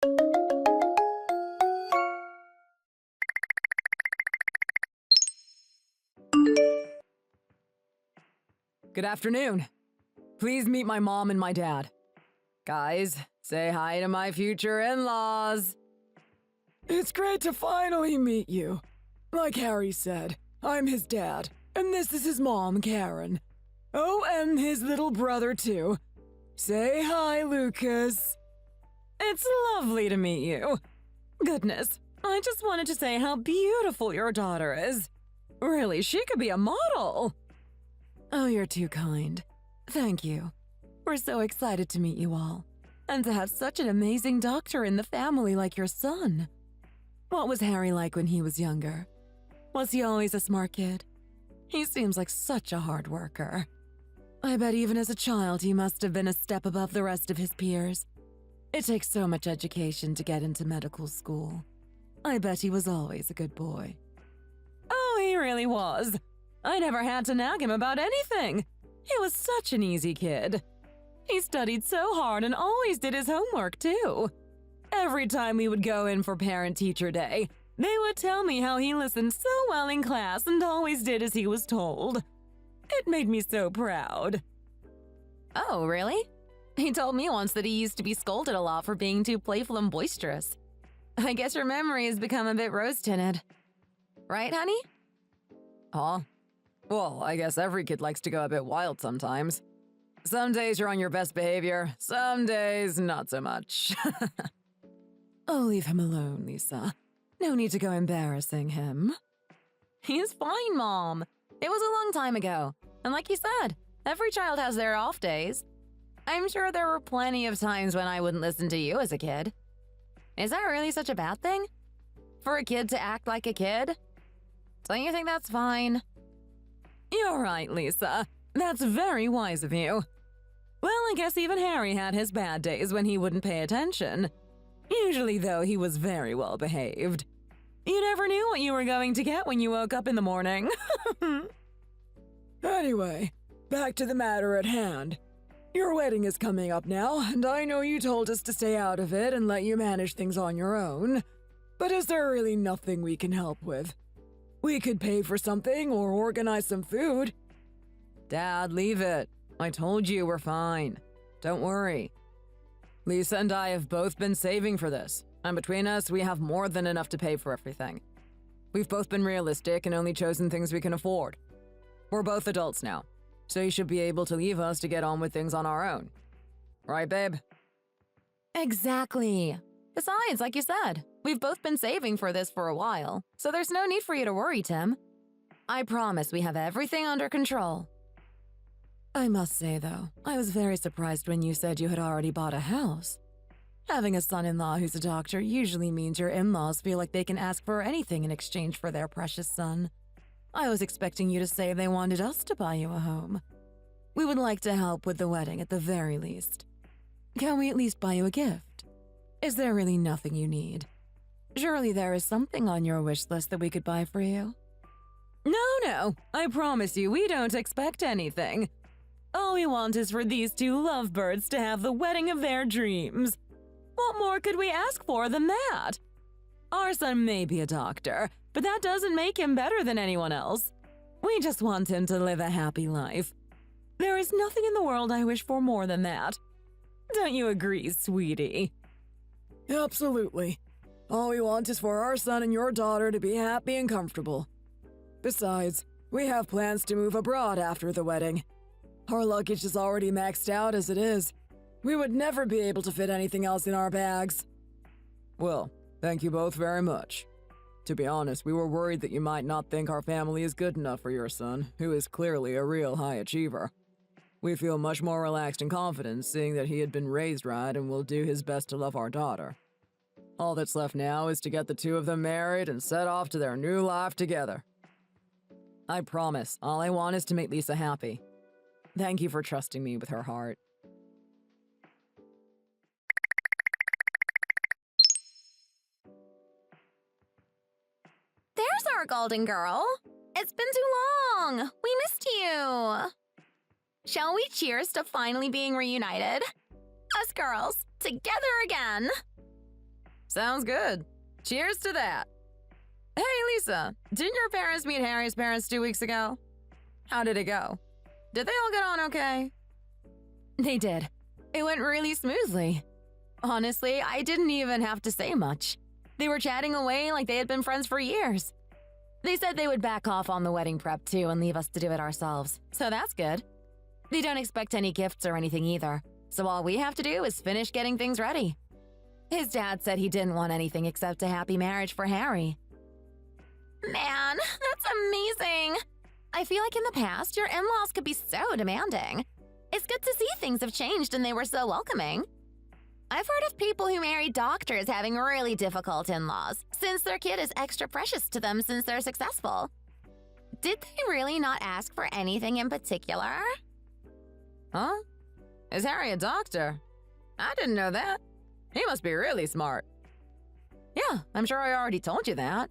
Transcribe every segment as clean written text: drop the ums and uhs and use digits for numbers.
Good afternoon. Please meet my mom and my dad. Guys, say hi to my future in-laws. It's great to finally meet you. Like Harry said, I'm his dad, and this is his mom, Karen. Oh, and his little brother, too. Say hi, Lucas. It's lovely to meet you. Goodness, I just wanted to say how beautiful your daughter is. Really, she could be a model. Oh, you're too kind. Thank you. We're so excited to meet you all, and to have such an amazing doctor in the family like your son. What was Harry like when he was younger? Was he always a smart kid? He seems like such a hard worker. I bet even as a child he must have been a step above the rest of his peers. It takes so much education to get into medical school. I bet he was always a good boy. Oh, he really was. I never had to nag him about anything. He was such an easy kid. He studied so hard and always did his homework, too. Every time we would go in for parent-teacher day, they would tell me how he listened so well in class and always did as he was told. It made me so proud. Oh, really? He told me once that he used to be scolded a lot for being too playful and boisterous. I guess your memory has become a bit rose-tinted. Right, honey? Huh? Well, I guess every kid likes to go a bit wild sometimes. Some days you're on your best behavior, some days not so much. Oh, leave him alone, Lisa. No need to go embarrassing him. He's fine, Mom. It was a long time ago. And like you said, every child has their off days. I'm sure there were plenty of times when I wouldn't listen to you as a kid. Is that really such a bad thing? For a kid to act like a kid? Don't you think that's fine? You're right, Lisa. That's very wise of you. Well, I guess even Harry had his bad days when he wouldn't pay attention. Usually, though, he was very well behaved. You never knew what you were going to get when you woke up in the morning. Anyway, back to the matter at hand. Your wedding is coming up now, and I know you told us to stay out of it and let you manage things on your own. But is there really nothing we can help with? We could pay for something or organize some food. Dad, leave it. I told you we're fine. Don't worry. Lisa and I have both been saving for this, and between us, we have more than enough to pay for everything. We've both been realistic and only chosen things we can afford. We're both adults now, so you should be able to leave us to get on with things on our own. Right, babe? Exactly. Besides, like you said, we've both been saving for this for a while, so there's no need for you to worry, Tim. I promise we have everything under control. I must say, though, I was very surprised when you said you had already bought a house. Having a son-in-law who's a doctor usually means your in-laws feel like they can ask for anything in exchange for their precious son. I was expecting you to say they wanted us to buy you a home. We would like to help with the wedding at the very least. Can we at least buy you a gift? Is there really nothing you need? Surely there is something on your wish list that we could buy for you. No, I promise you we don't expect anything. All we want is for these two lovebirds to have the wedding of their dreams. What more could we ask for than that? Our son may be a doctor, but that doesn't make him better than anyone else. We just want him to live a happy life. There is nothing in the world I wish for more than that. Don't you agree, sweetie? Absolutely. All we want is for our son and your daughter to be happy and comfortable. Besides, we have plans to move abroad after the wedding. Our luggage is already maxed out as it is. We would never be able to fit anything else in our bags. Well, thank you both very much. To be honest, we were worried that you might not think our family is good enough for your son, who is clearly a real high achiever. We feel much more relaxed and confident seeing that he had been raised right and will do his best to love our daughter. All that's left now is to get the two of them married and set off to their new life together. I promise, all I want is to make Lisa happy. Thank you for trusting me with her heart. There's our golden girl. It's been too long. We missed you. Shall we cheers to finally being reunited? Us girls, together again. Sounds good. Cheers to that. Hey, Lisa, didn't your parents meet Harry's parents 2 weeks ago? How did it go? Did they all get on okay? They did. It went really smoothly. Honestly, I didn't even have to say much. They were chatting away like they had been friends for years. They said they would back off on the wedding prep too and leave us to do it ourselves, so that's good. They don't expect any gifts or anything either, so all we have to do is finish getting things ready. His dad said he didn't want anything except a happy marriage for Harry. Man, that's amazing. I feel like in the past, your in-laws could be so demanding. It's good to see things have changed and they were so welcoming. I've heard of people who marry doctors having really difficult in-laws, since their kid is extra precious to them since they're successful. Did they really not ask for anything in particular? Huh? Is Harry a doctor? I didn't know that. He must be really smart. Yeah, I'm sure I already told you that.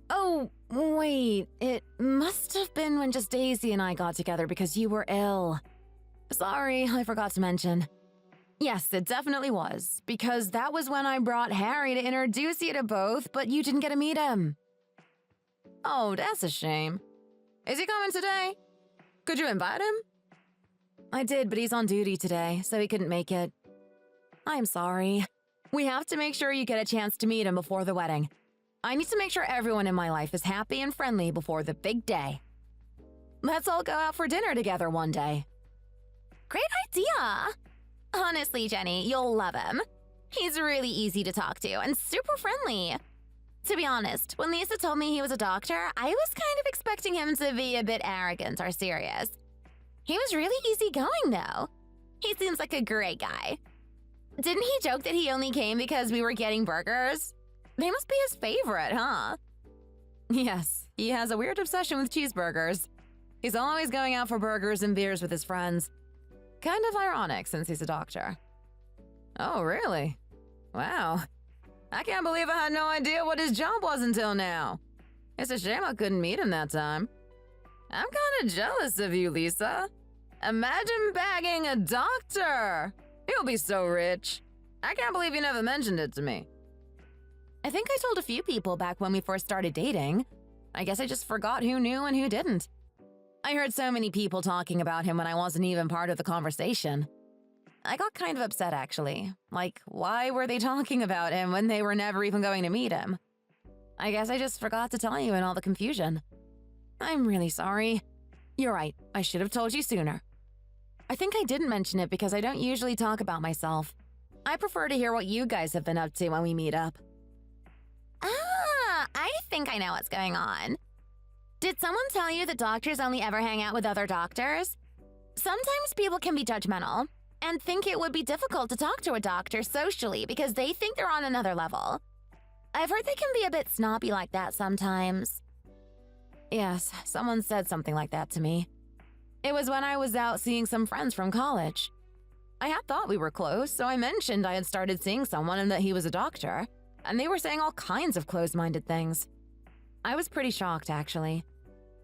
Oh, wait, it must have been when just Daisy and I got together because you were ill. Sorry, I forgot to mention. Yes, it definitely was, because that was when I brought Harry to introduce you to both, but you didn't get to meet him. Oh, that's a shame. Is he coming today? Could you invite him? I did, but he's on duty today, so he couldn't make it. I'm sorry. We have to make sure you get a chance to meet him before the wedding. I need to make sure everyone in my life is happy and friendly before the big day. Let's all go out for dinner together one day. Great idea! Honestly, Jenny, you'll love him. He's really easy to talk to and super friendly. To be honest, when Lisa told me he was a doctor, I was kind of expecting him to be a bit arrogant or serious. He was really easygoing, though. He seems like a great guy. Didn't he joke that he only came because we were getting burgers? They must be his favorite, huh? Yes, he has a weird obsession with cheeseburgers. He's always going out for burgers and beers with his friends. Kind of ironic since he's a doctor. Oh, really? Wow. I can't believe I had no idea what his job was until now. It's a shame I couldn't meet him that time. I'm kind of jealous of you, Lisa. Imagine bagging a doctor. He'll be so rich. I can't believe you never mentioned it to me. I think I told a few people back when we first started dating. I guess I just forgot who knew and who didn't. I heard so many people talking about him when I wasn't even part of the conversation. I got kind of upset, actually. Like, why were they talking about him when they were never even going to meet him? I guess I just forgot to tell you in all the confusion. I'm really sorry. You're right, I should have told you sooner. I think I didn't mention it because I don't usually talk about myself. I prefer to hear what you guys have been up to when we meet up. Ah, I think I know what's going on. Did someone tell you that doctors only ever hang out with other doctors? Sometimes people can be judgmental and think it would be difficult to talk to a doctor socially because they think they're on another level. I've heard they can be a bit snobby like that sometimes. Yes, someone said something like that to me. It was when I was out seeing some friends from college. I had thought we were close, so I mentioned I had started seeing someone and that he was a doctor, and they were saying all kinds of closed-minded things. I was pretty shocked, actually.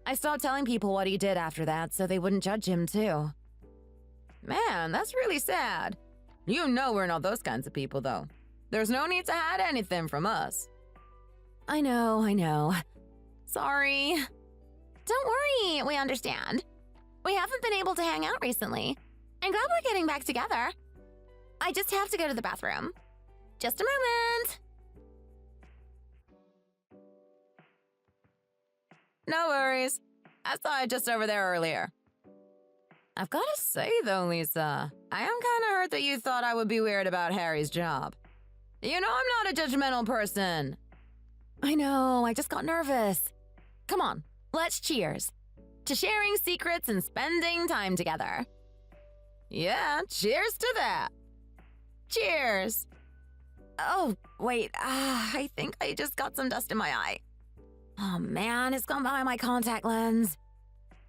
I stopped telling people what he did after that so they wouldn't judge him, too. Man, that's really sad. You know we're not those kinds of people, though. There's no need to hide anything from us. I know. Sorry. Don't worry, we understand. We haven't been able to hang out recently. I'm glad we're getting back together. I just have to go to the bathroom. Just a moment. No worries. I saw it just over there earlier. I've got to say, though, Lisa, I am kind of hurt that you thought I would be weird about Harry's job. You know I'm not a judgmental person. I know, I just got nervous. Come on, let's cheers. To sharing secrets and spending time together. Yeah, cheers to that. Cheers. Oh, wait, I think I just got some dust in my eye. Oh man, it's gone behind my contact lens.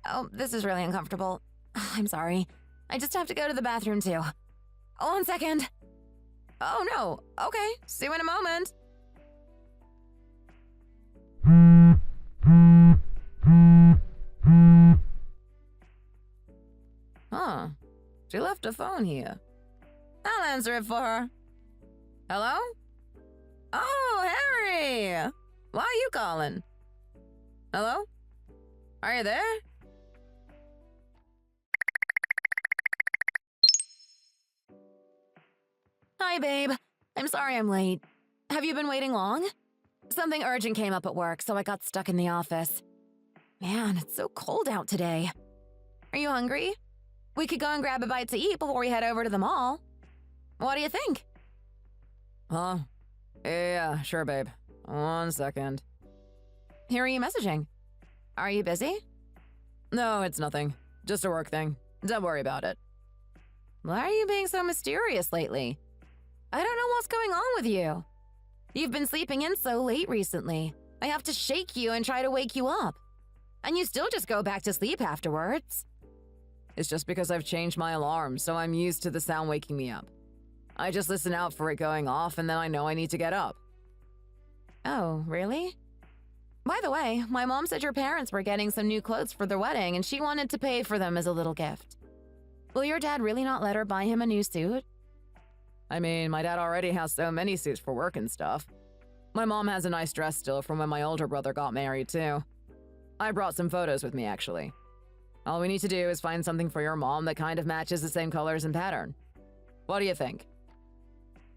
Oh, this is really uncomfortable. I'm sorry. I just have to go to the bathroom too. 1 second. Oh no, okay, see you in a moment. Huh, she left a phone here. I'll answer it for her. Hello? Why are you calling? Hello? Are you there? Hi, babe. I'm sorry I'm late. Have you been waiting long? Something urgent came up at work, so I got stuck in the office. Man, it's so cold out today. Are you hungry? We could go and grab a bite to eat before we head over to the mall. What do you think? Huh? Yeah, sure, babe. 1 second. Who are you messaging? Are you busy? No, it's nothing. Just a work thing. Don't worry about it. Why are you being so mysterious lately? I don't know what's going on with you. You've been sleeping in so late recently. I have to shake you and try to wake you up. And you still just go back to sleep afterwards. It's just because I've changed my alarm, so I'm used to the sound waking me up. I just listen out for it going off, and then I know I need to get up. Oh, really? By the way, my mom said your parents were getting some new clothes for their wedding and she wanted to pay for them as a little gift. Will your dad really not let her buy him a new suit? I mean, my dad already has so many suits for work and stuff. My mom has a nice dress still from when my older brother got married, too. I brought some photos with me, actually. All we need to do is find something for your mom that kind of matches the same colors and pattern. What do you think?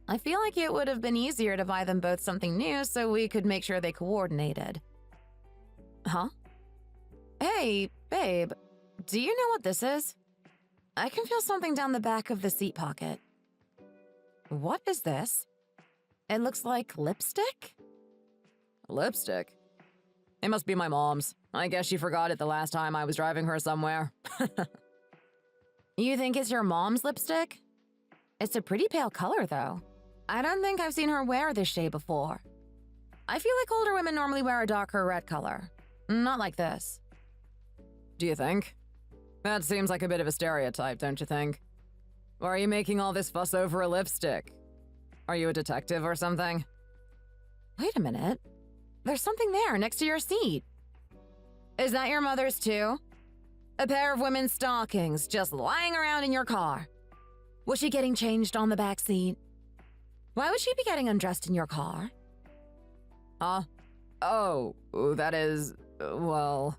I feel like it would have been easier to buy them both something new so we could make sure they coordinated. Huh? Hey, babe, do you know what this is? I can feel something down the back of the seat pocket. What is this? It looks like lipstick? Lipstick? It must be my mom's. I guess she forgot it the last time I was driving her somewhere. You think it's your mom's lipstick? It's a pretty pale color, though. I don't think I've seen her wear this shade before. I feel like older women normally wear a darker red color. Not like this. Do you think? That seems like a bit of a stereotype, don't you think? Why are you making all this fuss over a lipstick? Are you a detective or something? Wait a minute. There's something there next to your seat. Is that your mother's too? A pair of women's stockings just lying around in your car. Was she getting changed on the back seat? Why would she be getting undressed in your car? Huh? Oh, that is, well...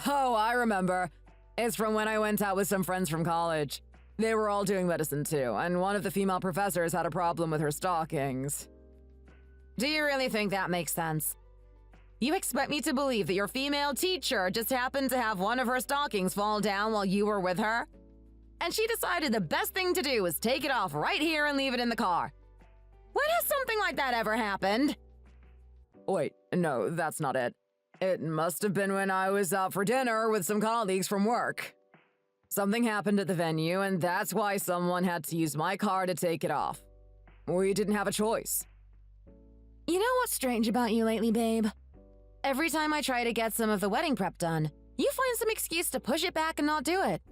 Oh, I remember. It's from when I went out with some friends from college. They were all doing medicine too, and one of the female professors had a problem with her stockings. Do you really think that makes sense? You expect me to believe that your female teacher just happened to have one of her stockings fall down while you were with her? And she decided the best thing to do was take it off right here and leave it in the car. When has something like that ever happened? Wait, no, that's not it. It must have been when I was out for dinner with some colleagues from work. Something happened at the venue, and that's why someone had to use my car to take it off. We didn't have a choice. You know what's strange about you lately, babe? Every time I try to get some of the wedding prep done, you find some excuse to push it back and not do it.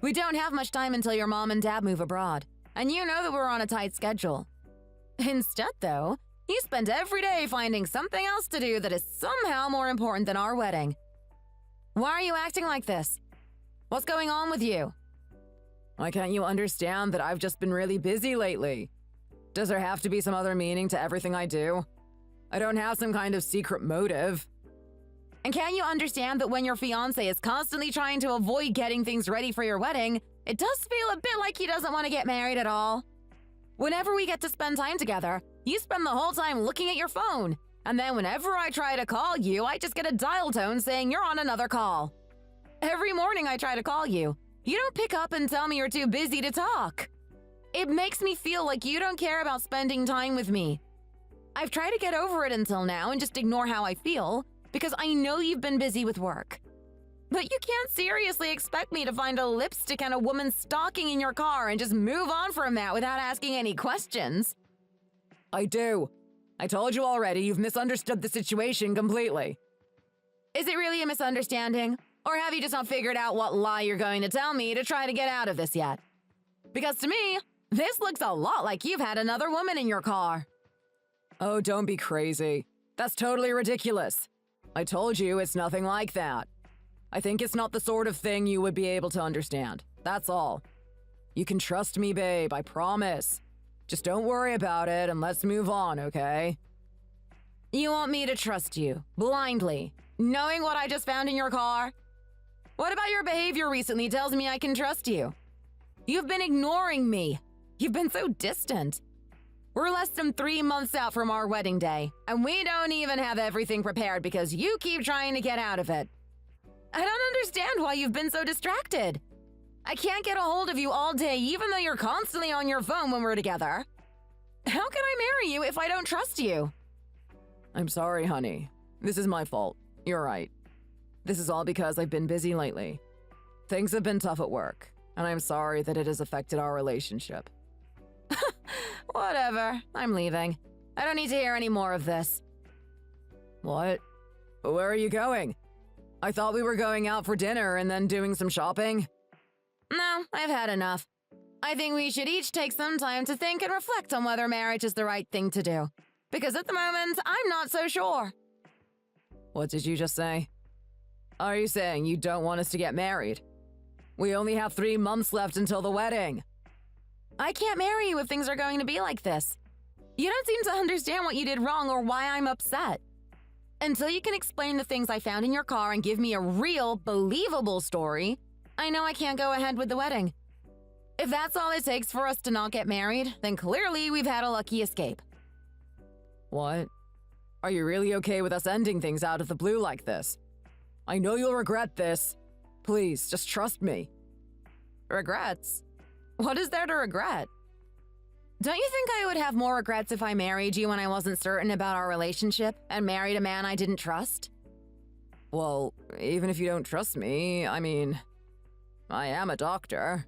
We don't have much time until your mom and dad move abroad, and you know that we're on a tight schedule. Instead, though, you spend every day finding something else to do that is somehow more important than our wedding. Why are you acting like this? What's going on with you? Why can't you understand that I've just been really busy lately? Does there have to be some other meaning to everything I do? I don't have some kind of secret motive. And can you understand that when your fiancé is constantly trying to avoid getting things ready for your wedding, it does feel a bit like he doesn't want to get married at all? Whenever we get to spend time together, you spend the whole time looking at your phone. And then whenever I try to call you, I just get a dial tone saying you're on another call. Every morning I try to call you. You don't pick up and tell me you're too busy to talk. It makes me feel like you don't care about spending time with me. I've tried to get over it until now and just ignore how I feel, because I know you've been busy with work. But you can't seriously expect me to find a lipstick and a woman's stocking in your car and just move on from that without asking any questions. I do. I told you already, you've misunderstood the situation completely. Is it really a misunderstanding? Or have you just not figured out what lie you're going to tell me to try to get out of this yet? Because to me, this looks a lot like you've had another woman in your car. Oh, don't be crazy. That's totally ridiculous. I told you it's nothing like that. I think it's not the sort of thing you would be able to understand. That's all. You can trust me, babe, I promise. Just don't worry about it and let's move on, okay? You want me to trust you, blindly, knowing what I just found in your car? What about your behavior recently tells me I can trust you? You've been ignoring me. You've been so distant. We're less than 3 months out from our wedding day, and we don't even have everything prepared because you keep trying to get out of it. I don't understand why you've been so distracted. I can't get a hold of you all day even though you're constantly on your phone when we're together. How can I marry you if I don't trust you? I'm sorry, honey. This is my fault. You're right. This is all because I've been busy lately. Things have been tough at work, and I'm sorry that it has affected our relationship. Whatever. I'm leaving. I don't need to hear any more of this. What? Where are you going? I thought we were going out for dinner and then doing some shopping. No, I've had enough. I think we should each take some time to think and reflect on whether marriage is the right thing to do. Because at the moment, I'm not so sure. What did you just say? Are you saying you don't want us to get married? We only have 3 months left until the wedding. I can't marry you if things are going to be like this. You don't seem to understand what you did wrong or why I'm upset. Until you can explain the things I found in your car and give me a real, believable story, I know I can't go ahead with the wedding. If that's all it takes for us to not get married, then clearly we've had a lucky escape. What? Are you really okay with us ending things out of the blue like this? I know you'll regret this. Please, just trust me. Regrets? What is there to regret? Don't you think I would have more regrets if I married you when I wasn't certain about our relationship and married a man I didn't trust? Well, even if you don't trust me, I mean, I am a doctor.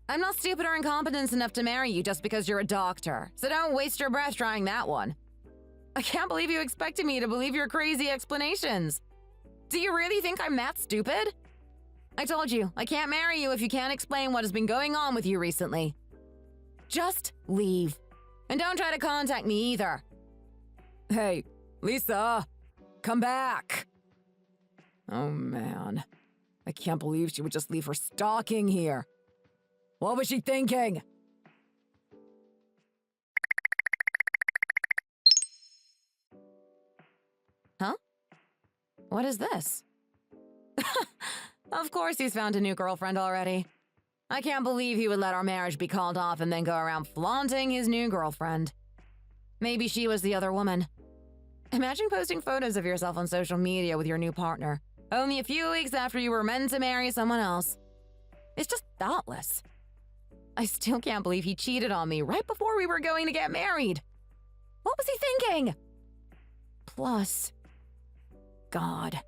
I'm not stupid or incompetent enough to marry you just because you're a doctor, so don't waste your breath trying that one. I can't believe you expected me to believe your crazy explanations. Do you really think I'm that stupid? I told you, I can't marry you if you can't explain what has been going on with you recently. Just leave. And don't try to contact me either. Hey, Lisa, come back. Oh man, I can't believe she would just leave her stocking here. What was she thinking? Huh? What is this? Of course he's found a new girlfriend already. I can't believe he would let our marriage be called off and then go around flaunting his new girlfriend. Maybe she was the other woman. Imagine posting photos of yourself on social media with your new partner, only a few weeks after you were meant to marry someone else. It's just thoughtless. I still can't believe he cheated on me right before we were going to get married. What was he thinking? Plus, God.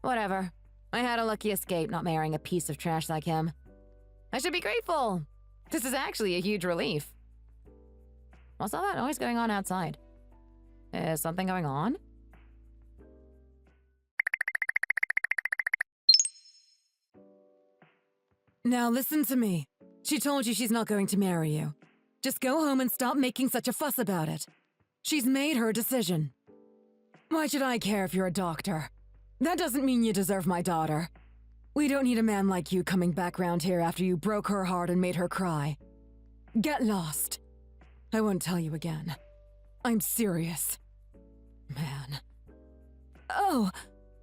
Whatever. I had a lucky escape not marrying a piece of trash like him. I should be grateful. This is actually a huge relief. What's all that noise going on outside? Is something going on? Now listen to me. She told you she's not going to marry you. Just go home and stop making such a fuss about it. She's made her decision. Why should I care if you're a doctor? That doesn't mean you deserve my daughter. We don't need a man like you coming back round here after you broke her heart and made her cry. Get lost. I won't tell you again. I'm serious. Man. Oh,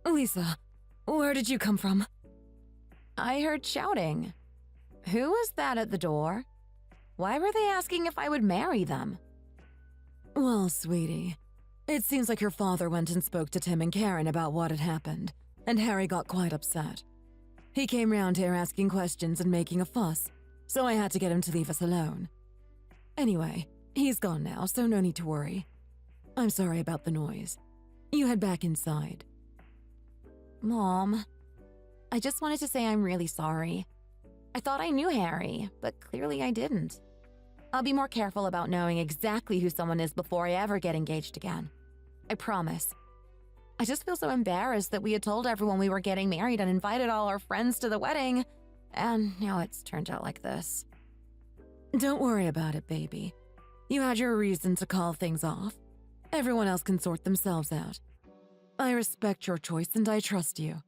Lisa, where did you come from? I heard shouting. Who was that at the door? Why were they asking if I would marry them? Well, sweetie, it seems like your father went and spoke to Tim and Karen about what had happened, and Harry got quite upset. He came round here asking questions and making a fuss, so I had to get him to leave us alone. Anyway, he's gone now, so no need to worry. I'm sorry about the noise. You head back inside. Mom, I just wanted to say I'm really sorry. I thought I knew Harry, but clearly I didn't. I'll be more careful about knowing exactly who someone is before I ever get engaged again. I promise. I just feel so embarrassed that we had told everyone we were getting married and invited all our friends to the wedding, and now it's turned out like this. Don't worry about it, baby. You had your reason to call things off. Everyone else can sort themselves out. I respect your choice and I trust you.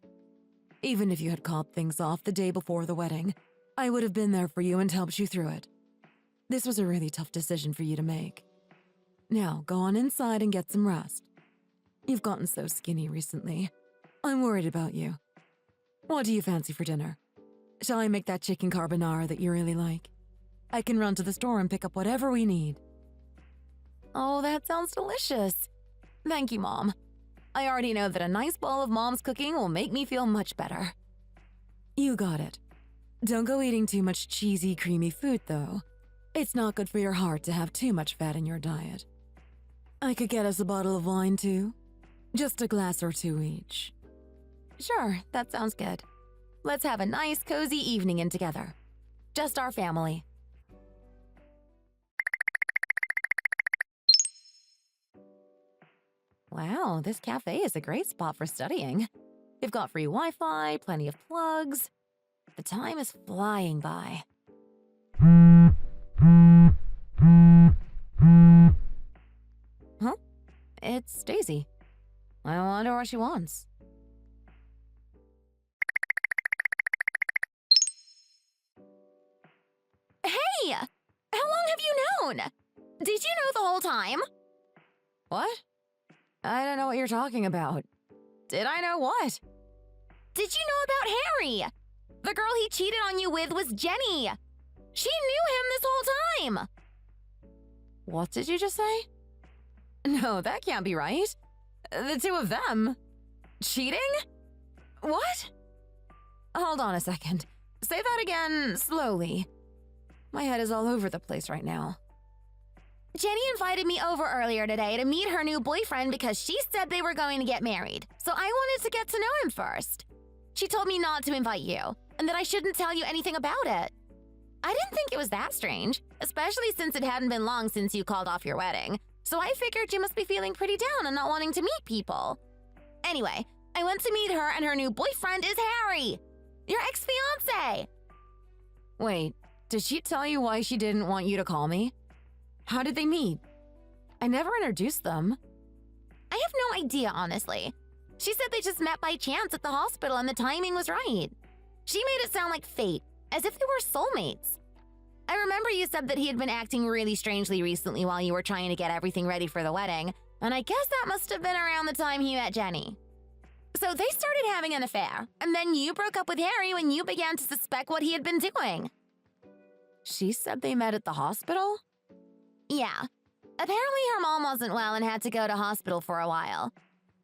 Even if you had called things off the day before the wedding, I would have been there for you and helped you through it. This was a really tough decision for you to make. Now, go on inside and get some rest. You've gotten so skinny recently. I'm worried about you. What do you fancy for dinner? Shall I make that chicken carbonara that you really like? I can run to the store and pick up whatever we need. Oh, that sounds delicious. Thank you, Mom. I already know that a nice bowl of Mom's cooking will make me feel much better. You got it. Don't go eating too much cheesy, creamy food, though. It's not good for your heart to have too much fat in your diet. I could get us a bottle of wine, too. Just a glass or two each. Sure, that sounds good. Let's have a nice, cozy evening in together. Just our family. Wow, this cafe is a great spot for studying. They've got free Wi-Fi, plenty of plugs. The time is flying by. Huh? It's Daisy. I wonder what she wants. Hey! How long have you known? Did you know the whole time? What? I don't know what you're talking about. Did I know what? Did you know about Harry? The girl he cheated on you with was Jenny. She knew him this whole time. What did you just say? No, that can't be right. The two of them. Cheating? What? Hold on a second. Say that again slowly. My head is all over the place right now. Jenny invited me over earlier today to meet her new boyfriend because she said they were going to get married, so I wanted to get to know him first. She told me not to invite you, and that I shouldn't tell you anything about it. I didn't think it was that strange, especially since it hadn't been long since you called off your wedding, so I figured you must be feeling pretty down and not wanting to meet people. Anyway, I went to meet her, and her new boyfriend is Harry, your ex-fiancé. Wait, did she tell you why she didn't want you to call me? How did they meet? I never introduced them. I have no idea, honestly. She said they just met by chance at the hospital and the timing was right. She made it sound like fate, as if they were soulmates. I remember you said that he had been acting really strangely recently while you were trying to get everything ready for the wedding, and I guess that must have been around the time he met Jenny. So they started having an affair, and then you broke up with Harry when you began to suspect what he had been doing. She said they met at the hospital? Yeah. Apparently her mom wasn't well and had to go to hospital for a while.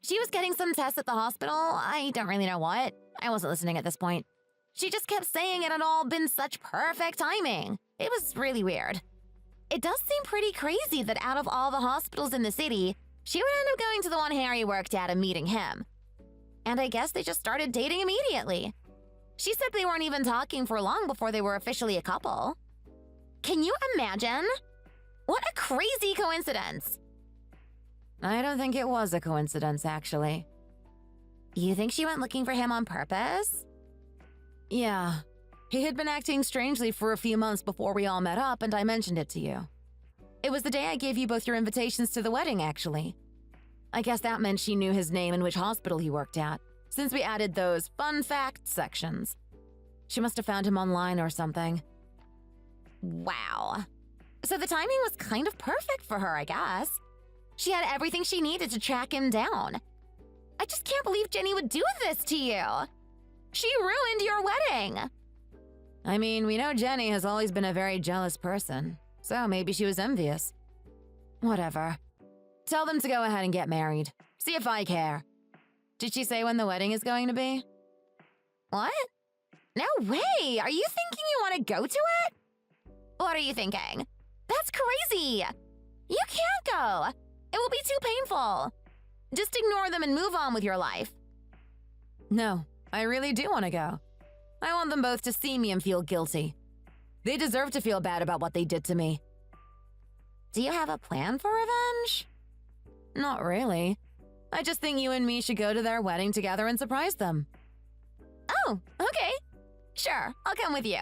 She was getting some tests at the hospital. I don't really know what. I wasn't listening at this point. She just kept saying it had all been such perfect timing. It was really weird. It does seem pretty crazy that out of all the hospitals in the city, she would end up going to the one Harry worked at and meeting him. And I guess they just started dating immediately. She said they weren't even talking for long before they were officially a couple. Can you imagine? What a crazy coincidence! I don't think it was a coincidence, actually. You think she went looking for him on purpose? Yeah. He had been acting strangely for a few months before we all met up, and I mentioned it to you. It was the day I gave you both your invitations to the wedding, actually. I guess that meant she knew his name and which hospital he worked at, since we added those fun fact sections. She must have found him online or something. Wow. So the timing was kind of perfect for her, I guess. She had everything she needed to track him down. I just can't believe Jenny would do this to you. She ruined your wedding. I mean, we know Jenny has always been a very jealous person, so maybe she was envious. Whatever. Tell them to go ahead and get married. See if I care. Did she say when the wedding is going to be? What? No way! Are you thinking you want to go to it? What are you thinking? That's crazy! You can't go! It will be too painful. Just ignore them and move on with your life. No, I really do want to go. I want them both to see me and feel guilty. They deserve to feel bad about what they did to me. Do you have a plan for revenge? Not really. I just think you and me should go to their wedding together and surprise them. Oh, okay. Sure, I'll come with you.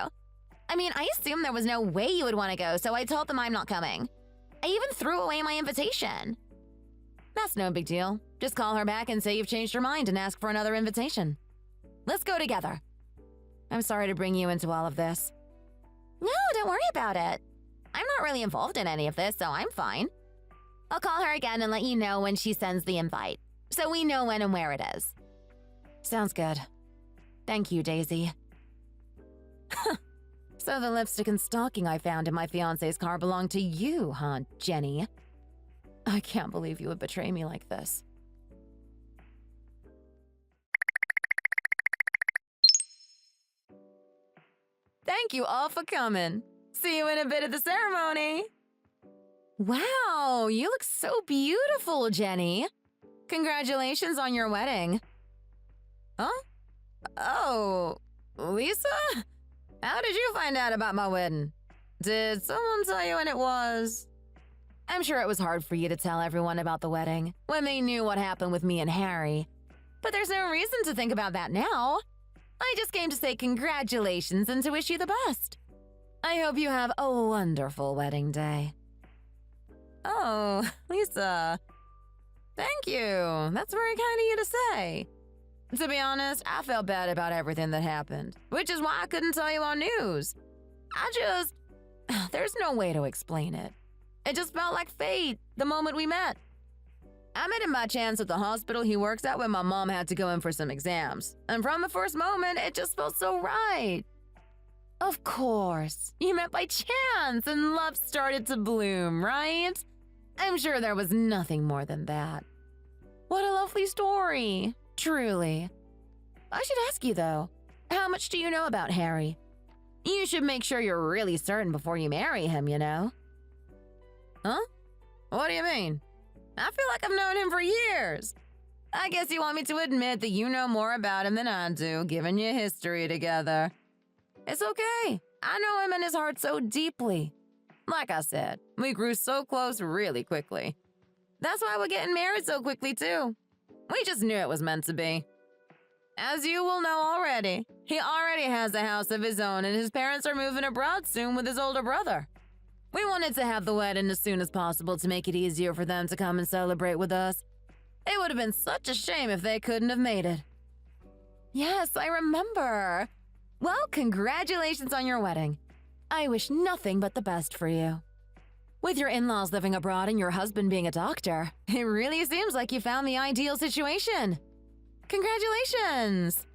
I mean, I assumed there was no way you would want to go, so I told them I'm not coming. I even threw away my invitation. That's no big deal. Just call her back and say you've changed your mind and ask for another invitation. Let's go together. I'm sorry to bring you into all of this. No, don't worry about it. I'm not really involved in any of this, so I'm fine. I'll call her again and let you know when she sends the invite. so we know when and where it is. Sounds good. Thank you, Daisy. So the lipstick and stocking I found in my fiancé's car belong to you, huh, Jenny? I can't believe you would betray me like this. Thank you all for coming. See you in a bit at the ceremony. Wow, you look so beautiful, Jenny. Congratulations on your wedding. Huh? Oh, Lisa? How did you find out about my wedding? Did someone tell you when it was? I'm sure it was hard for you to tell everyone about the wedding when they knew what happened with me and Harry. But there's no reason to think about that now. I just came to say congratulations and to wish you the best. I hope you have a wonderful wedding day. Oh, Lisa. Thank you. That's very kind of you to say. To be honest, I felt bad about everything that happened, which is why I couldn't tell you on news. There's no way to explain it. It just felt like fate the moment we met. I met him by chance at the hospital he works at when my mom had to go in for some exams. And from the first moment, it just felt so right. Of course, you met by chance and love started to bloom, right? I'm sure there was nothing more than that. What a lovely story, truly. I should ask you though, how much do you know about Harry? You should make sure you're really certain before you marry him, you know? Huh? What do you mean? I feel like I've known him for years. I guess you want me to admit that you know more about him than I do, given your history together. It's okay. I know him and his heart so deeply. Like I said, we grew so close really quickly. That's why we're getting married so quickly, too. We just knew it was meant to be. As you will know already, he already has a house of his own and his parents are moving abroad soon with his older brother. We wanted to have the wedding as soon as possible to make it easier for them to come and celebrate with us. It would have been such a shame if they couldn't have made it. Yes, I remember. Well, congratulations on your wedding. I wish nothing but the best for you. With your in-laws living abroad and your husband being a doctor, it really seems like you found the ideal situation. Congratulations!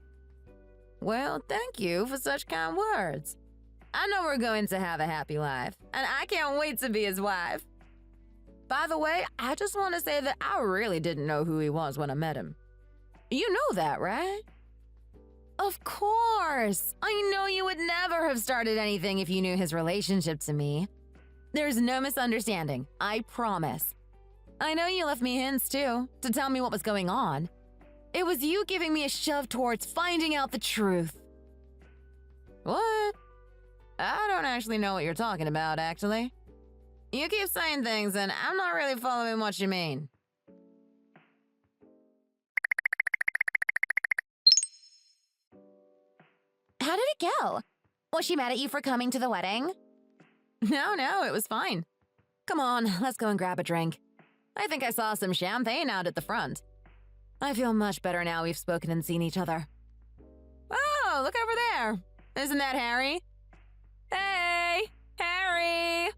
Well, thank you for such kind words. I know we're going to have a happy life, and I can't wait to be his wife. By the way, I just want to say that I really didn't know who he was when I met him. You know that, right? Of course! I know you would never have started anything if you knew his relationship to me. There's no misunderstanding, I promise. I know you left me hints, too, to tell me what was going on. It was you giving me a shove towards finding out the truth. What? I don't actually know what you're talking about, actually. You keep saying things, and I'm not really following what you mean. How did it go? Was she mad at you for coming to the wedding? No, it was fine. Come on, let's go and grab a drink. I think I saw some champagne out at the front. I feel much better now we've spoken and seen each other. Oh, look over there. Isn't that Harry? Hey, Harry!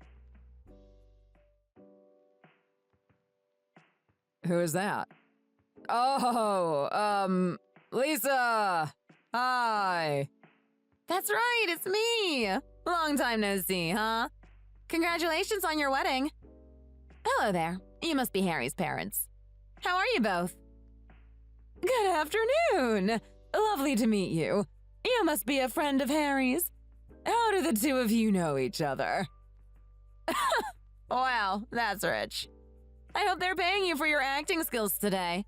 Who is that? Oh, Lisa! Hi! That's right, it's me! Long time no see, huh? Congratulations on your wedding. Hello there. You must be Harry's parents. How are you both? Good afternoon. Lovely to meet you. You must be a friend of Harry's. How do the two of you know each other? Wow, that's rich. I hope they're paying you for your acting skills today.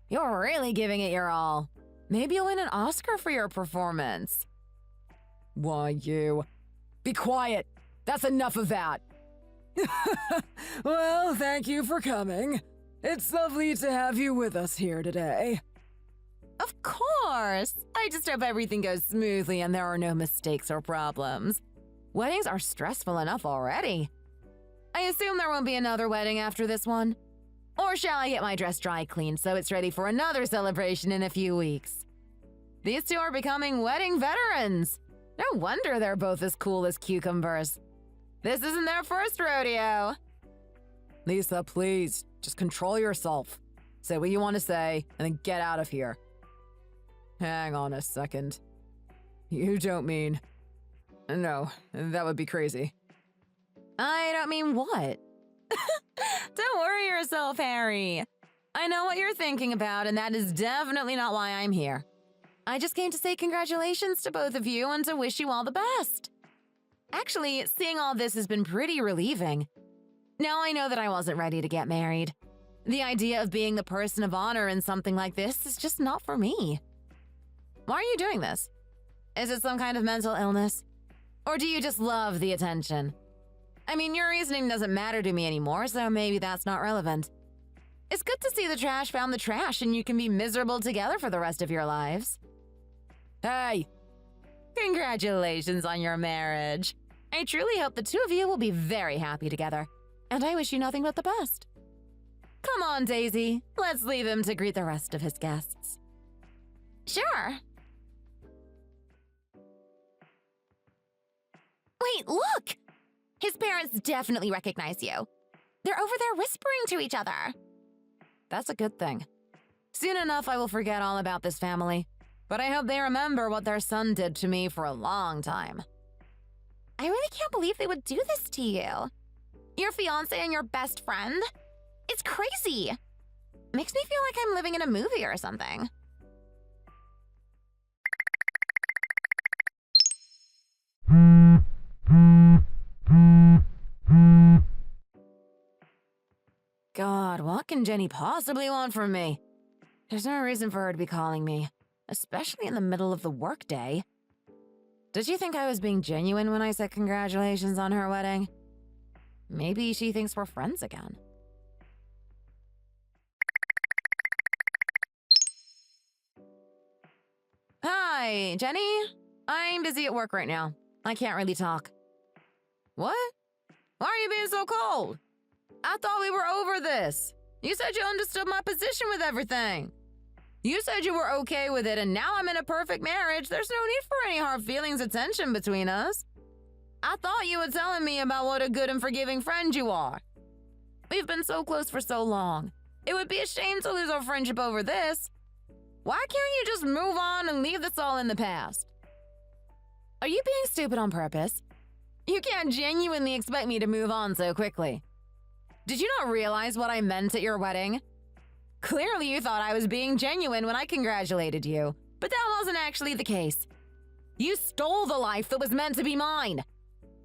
You're really giving it your all. Maybe you'll win an Oscar for your performance. Why, you? Be quiet. That's enough of that. Well, thank you for coming. It's lovely to have you with us here today. Of course. I just hope everything goes smoothly and there are no mistakes or problems. Weddings are stressful enough already. I assume there won't be another wedding after this one. Or shall I get my dress dry cleaned so it's ready for another celebration in a few weeks? These two are becoming wedding veterans. No wonder they're both as cool as cucumbers. This isn't their first rodeo. Lisa, please, just control yourself. Say what you want to say, and then get out of here. Hang on a second. You don't mean... No, that would be crazy. I don't mean what? Don't worry yourself, Harry. I know what you're thinking about, and that is definitely not why I'm here. I just came to say congratulations to both of you and to wish you all the best. Actually, seeing all this has been pretty relieving. Now I know that I wasn't ready to get married. The idea of being the person of honor in something like this is just not for me. Why are you doing this? Is it some kind of mental illness? Or do you just love the attention? I mean, your reasoning doesn't matter to me anymore, so maybe that's not relevant. It's good to see the trash found the trash and you can be miserable together for the rest of your lives. Hey! Congratulations on your marriage. I truly hope the two of you will be very happy together, and I wish you nothing but the best. Come on, Daisy. Let's leave him to greet the rest of his guests. Sure. Wait, look! His parents definitely recognize you. They're over there whispering to each other. That's a good thing. Soon enough, I will forget all about this family, but I hope they remember what their son did to me for a long time. I really can't believe they would do this to you. Your fiancé and your best friend? It's crazy. Makes me feel like I'm living in a movie or something. God, what can Jenny possibly want from me? There's no reason for her to be calling me, especially in the middle of the workday. Did she think I was being genuine when I said congratulations on her wedding? Maybe she thinks we're friends again. Hi, Jenny? I'm busy at work right now. I can't really talk. What? Why are you being so cold? I thought we were over this. You said you understood my position with everything. You said you were okay with it, and now I'm in a perfect marriage. There's no need for any hard feelings or tension between us. I thought you were telling me about what a good and forgiving friend you are. We've been so close for so long. It would be a shame to lose our friendship over this. Why can't you just move on and leave this all in the past? Are you being stupid on purpose? You can't genuinely expect me to move on so quickly. Did you not realize what I meant at your wedding? Clearly you thought I was being genuine when I congratulated you, but that wasn't actually the case. You stole the life that was meant to be mine.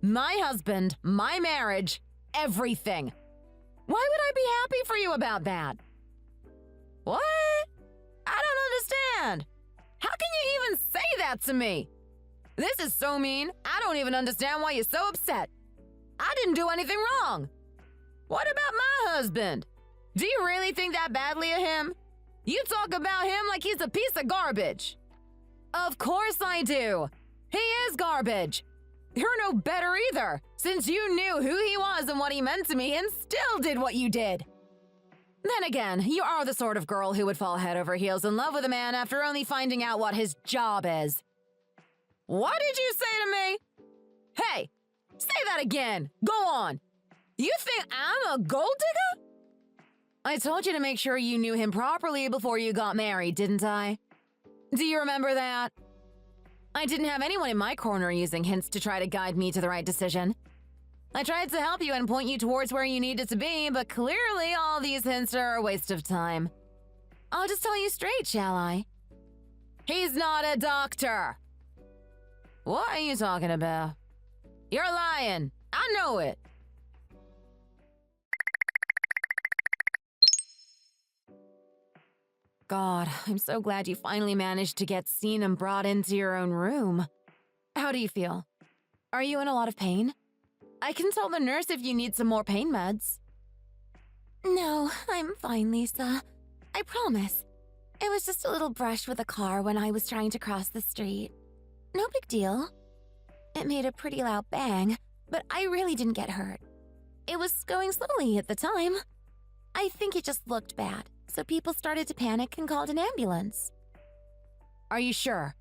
My husband, my marriage, everything. Why would I be happy for you about that? What? I don't understand. How can you even say that to me? This is so mean. I don't even understand why you're so upset. I didn't do anything wrong. What about my husband? Do you really think that badly of him? You talk about him like he's a piece of garbage. Of course I do. He is garbage. You're no better either, since you knew who he was and what he meant to me and still did what you did. Then again, you are the sort of girl who would fall head over heels in love with a man after only finding out what his job is. What did you say to me? Hey, say that again. Go on. You think I'm a gold digger? I told you to make sure you knew him properly before you got married, didn't I? Do you remember that? I didn't have anyone in my corner using hints to try to guide me to the right decision. I tried to help you and point you towards where you needed to be, but clearly all these hints are a waste of time. I'll just tell you straight, shall I? He's not a doctor. What are you talking about? You're lying. I know it. God, I'm so glad you finally managed to get seen and brought into your own room. How do you feel? Are you in a lot of pain? I can tell the nurse if you need some more pain meds. No, I'm fine, Lisa. I promise. It was just a little brush with a car when I was trying to cross the street. No big deal. It made a pretty loud bang, but I really didn't get hurt. It was going slowly at the time. I think it just looked bad, so people started to panic and called an ambulance. Are you sure?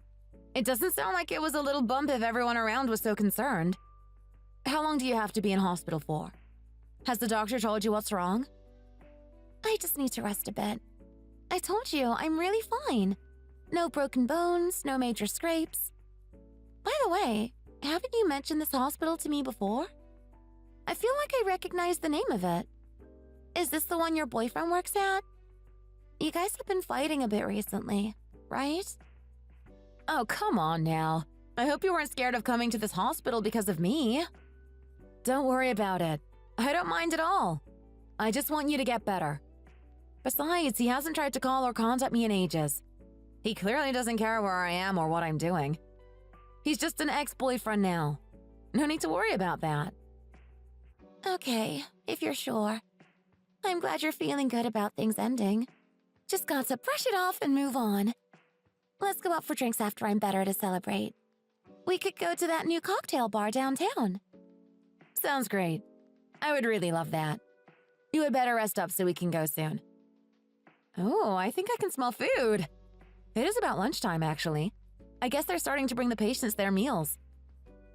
It doesn't sound like it was a little bump if everyone around was so concerned. How long do you have to be in hospital for? Has the doctor told you what's wrong? I just need to rest a bit. I told you, I'm really fine. No broken bones, no major scrapes. By the way, haven't you mentioned this hospital to me before? I feel like I recognize the name of it. Is this the one your boyfriend works at? You guys have been fighting a bit recently, right? Oh, come on now. I hope you weren't scared of coming to this hospital because of me. Don't worry about it. I don't mind at all. I just want you to get better. Besides, he hasn't tried to call or contact me in ages. He clearly doesn't care where I am or what I'm doing. He's just an ex-boyfriend now. No need to worry about that. Okay, if you're sure. I'm glad you're feeling good about things ending. Just got to brush it off and move on. Let's go out for drinks after I'm better to celebrate. We could go to that new cocktail bar downtown. Sounds great. I would really love that. You had better rest up so we can go soon. Oh, I think I can smell food. It is about lunchtime, actually. I guess they're starting to bring the patients their meals.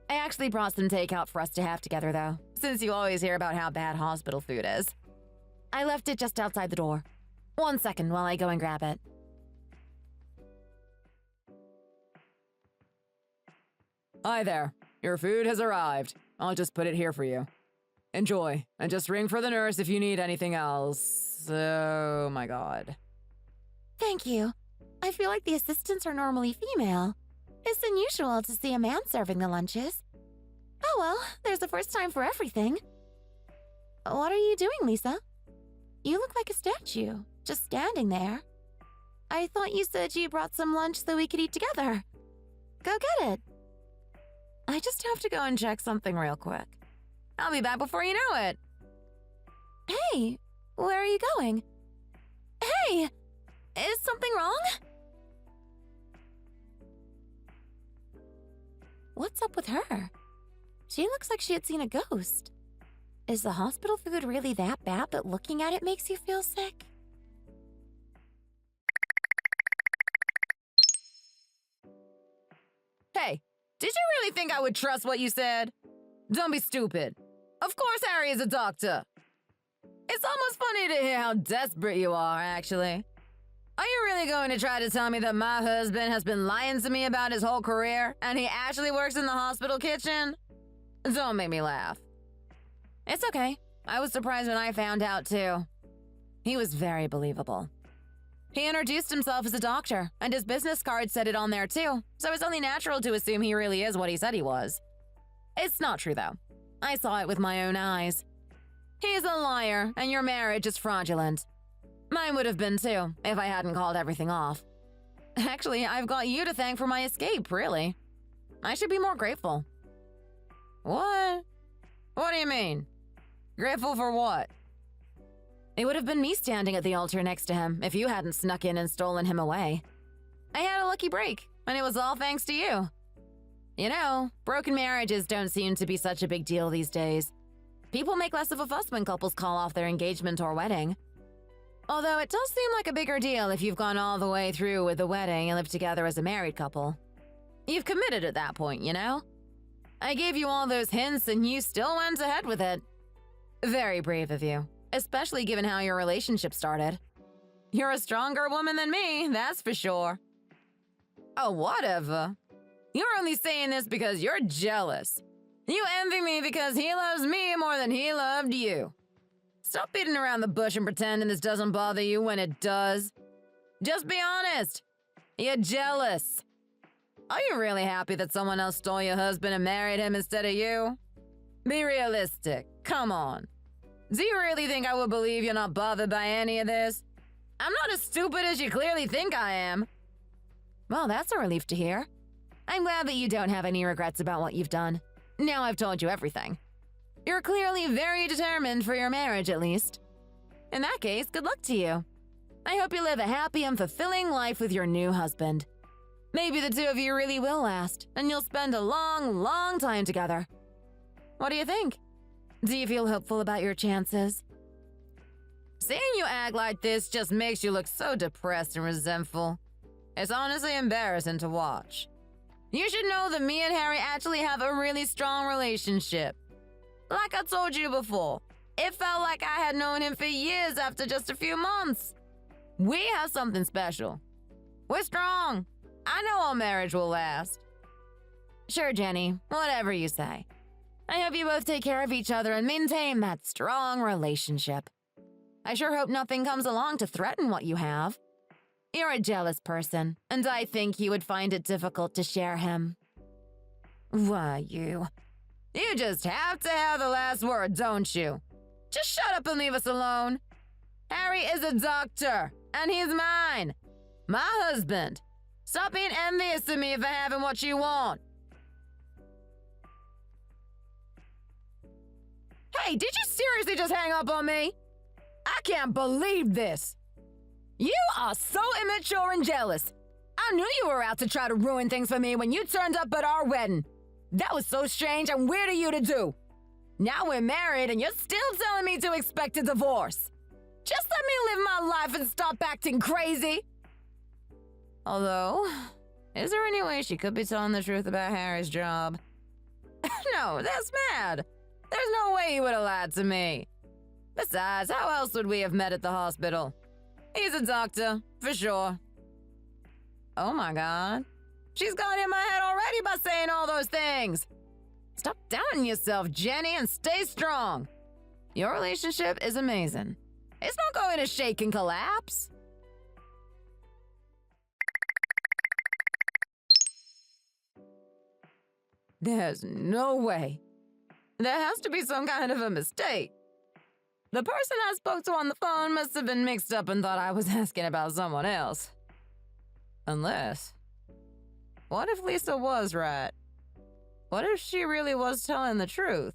I actually brought some takeout for us to have together, though, since you always hear about how bad hospital food is. I left it just outside the door. 1 second while I go and grab it. Hi there. Your food has arrived. I'll just put it here for you. Enjoy, and just ring for the nurse if you need anything else. Oh my god. Thank you. I feel like the assistants are normally female. It's unusual to see a man serving the lunches. Oh well, there's a first time for everything. What are you doing, Lisa? You look like a statue, just standing there. I thought you said you brought some lunch so we could eat together. Go get it. I just have to go and check something real quick. I'll be back before you know it. Hey, where are you going? Hey, is something wrong? What's up with her? She looks like she had seen a ghost. Is the hospital food really that bad that looking at it makes you feel sick? Hey, did you really think I would trust what you said? Don't be stupid. Of course Harry is a doctor. It's almost funny to hear how desperate you are, actually. Are you really going to try to tell me that my husband has been lying to me about his whole career and he actually works in the hospital kitchen? Don't make me laugh. It's okay. I was surprised when I found out, too. He was very believable. He introduced himself as a doctor, and his business card said it on there, too, so it's only natural to assume he really is what he said he was. It's not true, though. I saw it with my own eyes. He's a liar, and your marriage is fraudulent. Mine would have been, too, if I hadn't called everything off. Actually, I've got you to thank for my escape, really. I should be more grateful. What? What do you mean? Grateful for what? It would have been me standing at the altar next to him if you hadn't snuck in and stolen him away. I had a lucky break, and it was all thanks to you. You know, broken marriages don't seem to be such a big deal these days. People make less of a fuss when couples call off their engagement or wedding. Although it does seem like a bigger deal if you've gone all the way through with the wedding and lived together as a married couple. You've committed at that point, you know? I gave you all those hints and you still went ahead with it. Very brave of you, especially given how your relationship started. You're a stronger woman than me, that's for sure. Oh, whatever. You're only saying this because you're jealous. You envy me because he loves me more than he loved you. Stop beating around the bush and pretending this doesn't bother you when it does. Just be honest. You're jealous. Are you really happy that someone else stole your husband and married him instead of you? Be realistic. Come on. Do you really think I would believe you're not bothered by any of this? I'm not as stupid as you clearly think I am. Well, that's a relief to hear. I'm glad that you don't have any regrets about what you've done. Now I've told you everything. You're clearly very determined for your marriage, at least. In that case, good luck to you. I hope you live a happy and fulfilling life with your new husband. Maybe the two of you really will last, and you'll spend a long, long time together. What do you think? Do you feel hopeful about your chances? Seeing you act like this just makes you look so depressed and resentful. It's honestly embarrassing to watch. You should know that me and Harry actually have a really strong relationship. Like I told you before, it felt like I had known him for years after just a few months. We have something special. We're strong. I know our marriage will last. Sure, Jenny. Whatever you say. I hope you both take care of each other and maintain that strong relationship. I sure hope nothing comes along to threaten what you have. You're a jealous person, and I think you would find it difficult to share him. Why, you just have to have the last word, don't you? Just shut up and leave us alone. Harry is a doctor, and he's mine. My husband. Stop being envious of me for having what you want. Hey, did you seriously just hang up on me? I can't believe this. You are so immature and jealous. I knew you were out to try to ruin things for me when you turned up at our wedding. That was so strange and weird of you to do. Now we're married and you're still telling me to expect a divorce. Just let me live my life and stop acting crazy. Although, is there any way she could be telling the truth about Harry's job? No, that's mad. There's no way he would have lied to me. Besides, how else would we have met at the hospital? He's a doctor, for sure. Oh my God. She's got in my head already by saying all those things. Stop doubting yourself, Jenny, and stay strong. Your relationship is amazing. It's not going to shake and collapse. There's no way. There has to be some kind of a mistake. The person I spoke to on the phone must have been mixed up and thought I was asking about someone else. Unless... what if Lisa was right? What if she really was telling the truth?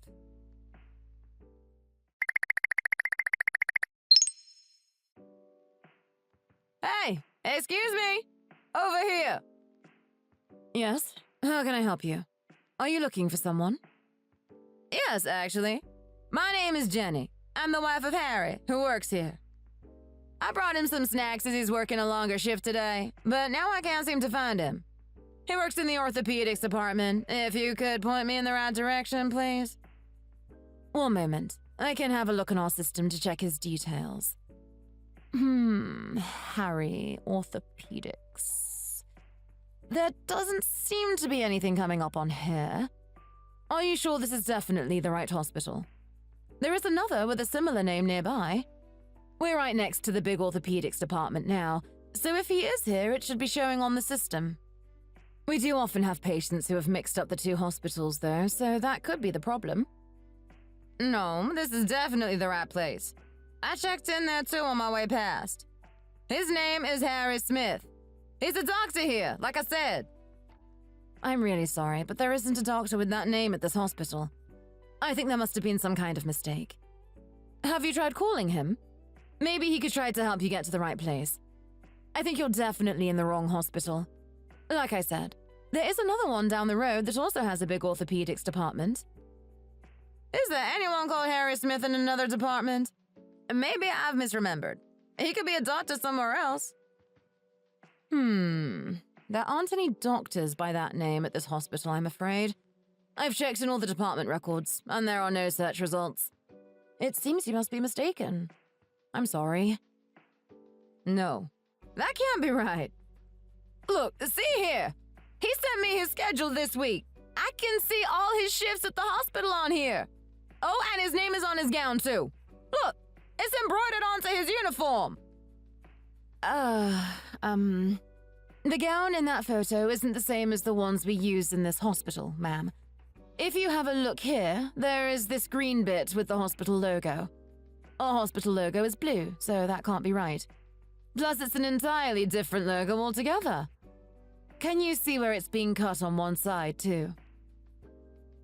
Hey, excuse me! Over here! Yes? How can I help you? Are you looking for someone? Yes, actually. My name is Jenny. I'm the wife of Harry, who works here. I brought him some snacks as he's working a longer shift today, but now I can't seem to find him. He works in the orthopedics department. If you could point me in the right direction, please. One moment. I can have a look in our system to check his details. Harry, orthopedics. There doesn't seem to be anything coming up on here. Are you sure this is definitely the right hospital? There is another with a similar name nearby. We're right next to the big orthopedics department now, so if he is here, it should be showing on the system. We do often have patients who have mixed up the two hospitals, though, so that could be the problem. No, this is definitely the right place. I checked in there too on my way past. His name is Harry Smith. He's a doctor here, like I said. I'm really sorry, but there isn't a doctor with that name at this hospital. I think there must have been some kind of mistake. Have you tried calling him? Maybe he could try to help you get to the right place. I think you're definitely in the wrong hospital. Like I said, there is another one down the road that also has a big orthopedics department. Is there anyone called Harry Smith in another department? Maybe I've misremembered. He could be a doctor somewhere else. There aren't any doctors by that name at this hospital, I'm afraid. I've checked in all the department records, and there are no search results. It seems you must be mistaken. I'm sorry. No, that can't be right. Look, see here. He sent me his schedule this week. I can see all his shifts at the hospital on here. Oh, and his name is on his gown, too. Look, it's embroidered onto his uniform. The gown in that photo isn't the same as the ones we use in this hospital, ma'am. If you have a look here, there is this green bit with the hospital logo. Our hospital logo is blue, so that can't be right. Plus, it's an entirely different logo altogether. Can you see where it's being cut on one side, too?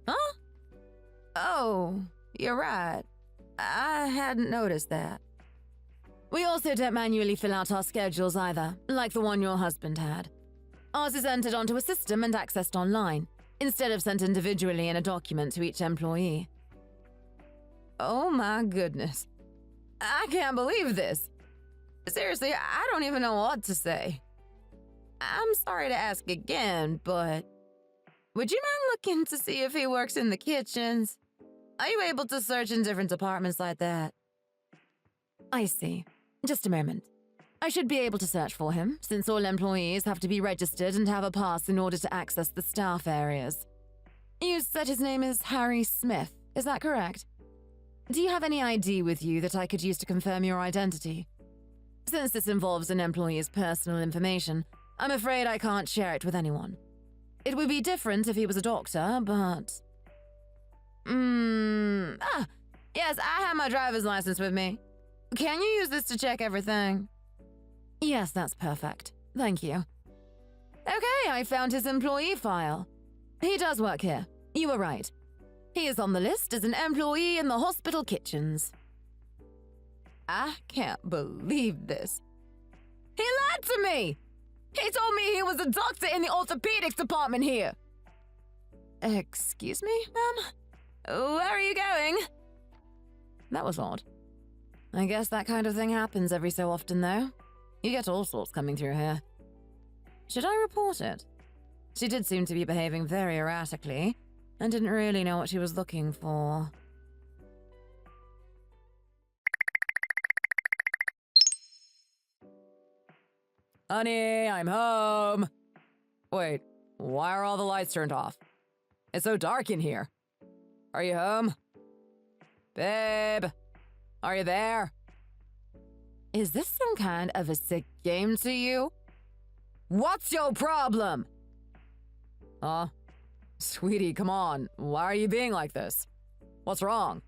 Huh? Oh, you're right. I hadn't noticed that. We also don't manually fill out our schedules either, like the one your husband had. Ours is entered onto a system and accessed online, instead of sent individually in a document to each employee. Oh my goodness. I can't believe this. Seriously, I don't even know what to say. I'm sorry to ask again, but would you mind looking to see if he works in the kitchens? Are you able to search in different departments like that? I see. Just a moment. I should be able to search for him, since all employees have to be registered and have a pass in order to access the staff areas. You said his name is Harry Smith, is that correct? Do you have any ID with you that I could use to confirm your identity? Since this involves an employee's personal information, I'm afraid I can't share it with anyone. It would be different if he was a doctor, but... Yes, I have my driver's license with me. Can you use this to check everything? Yes, that's perfect. Thank you. Okay, I found his employee file. He does work here. You were right. He is on the list as an employee in the hospital kitchens. I can't believe this. He lied to me! He told me he was a doctor in the orthopedics department here. Excuse me, ma'am? Where are you going? That was odd. I guess that kind of thing happens every so often, though. You get all sorts coming through here. Should I report it? She did seem to be behaving very erratically, and didn't really know what she was looking for. Honey, I'm home. Wait, why are all the lights turned off? It's so dark in here. Are you home? Babe, are you there? Is this some kind of a sick game to you? What's your problem? Sweetie, come on. Why are you being like this? What's wrong?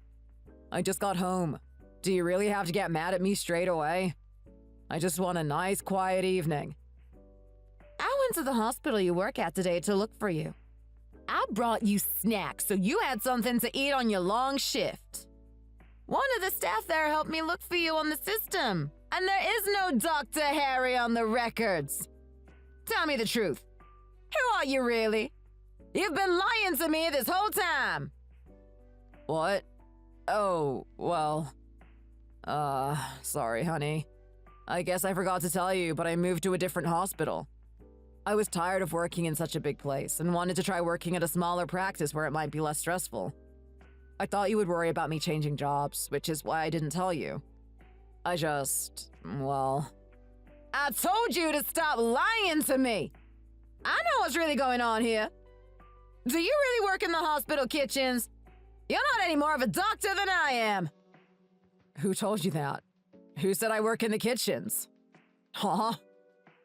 I just got home. Do you really have to get mad at me straight away? I just want a nice, quiet evening. I went to the hospital you work at today to look for you. I brought you snacks so you had something to eat on your long shift. One of the staff there helped me look for you on the system, and there is no Dr. Harry on the records. Tell me the truth. Who are you really? You've been lying to me this whole time. What? Oh, well... sorry, honey. I guess I forgot to tell you, but I moved to a different hospital. I was tired of working in such a big place and wanted to try working at a smaller practice where it might be less stressful. I thought you would worry about me changing jobs, which is why I didn't tell you. I told you to stop lying to me! I know what's really going on here. Do you really work in the hospital kitchens? You're not any more of a doctor than I am. Who told you that? Who said I work in the kitchens? Huh?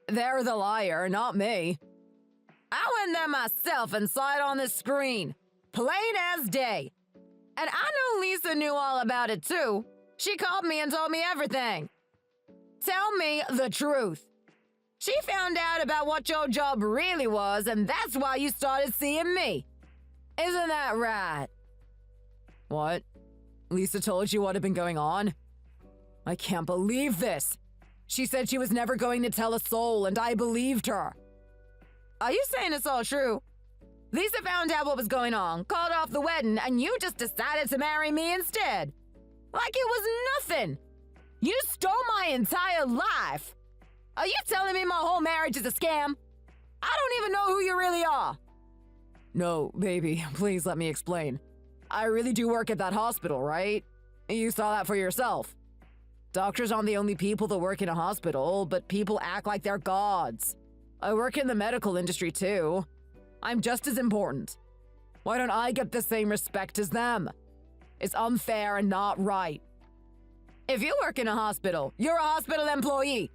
They're the liar, not me. I went there myself and saw it on the screen. Plain as day. And I know Lisa knew all about it too. She called me and told me everything. Tell me the truth. She found out about what your job really was, and that's why you started seeing me. Isn't that right? What? Lisa told you what had been going on? I can't believe this. She said she was never going to tell a soul, and I believed her. Are you saying it's all true? Lisa found out what was going on, called off the wedding, and you just decided to marry me instead. Like it was nothing. You stole my entire life. Are you telling me my whole marriage is a scam? I don't even know who you really are. No, baby, please let me explain. I really do work at that hospital, right? You saw that for yourself. Doctors aren't the only people that work in a hospital, but people act like they're gods. I work in the medical industry too. I'm just as important. Why don't I get the same respect as them? It's unfair and not right. If you work in a hospital, you're a hospital employee.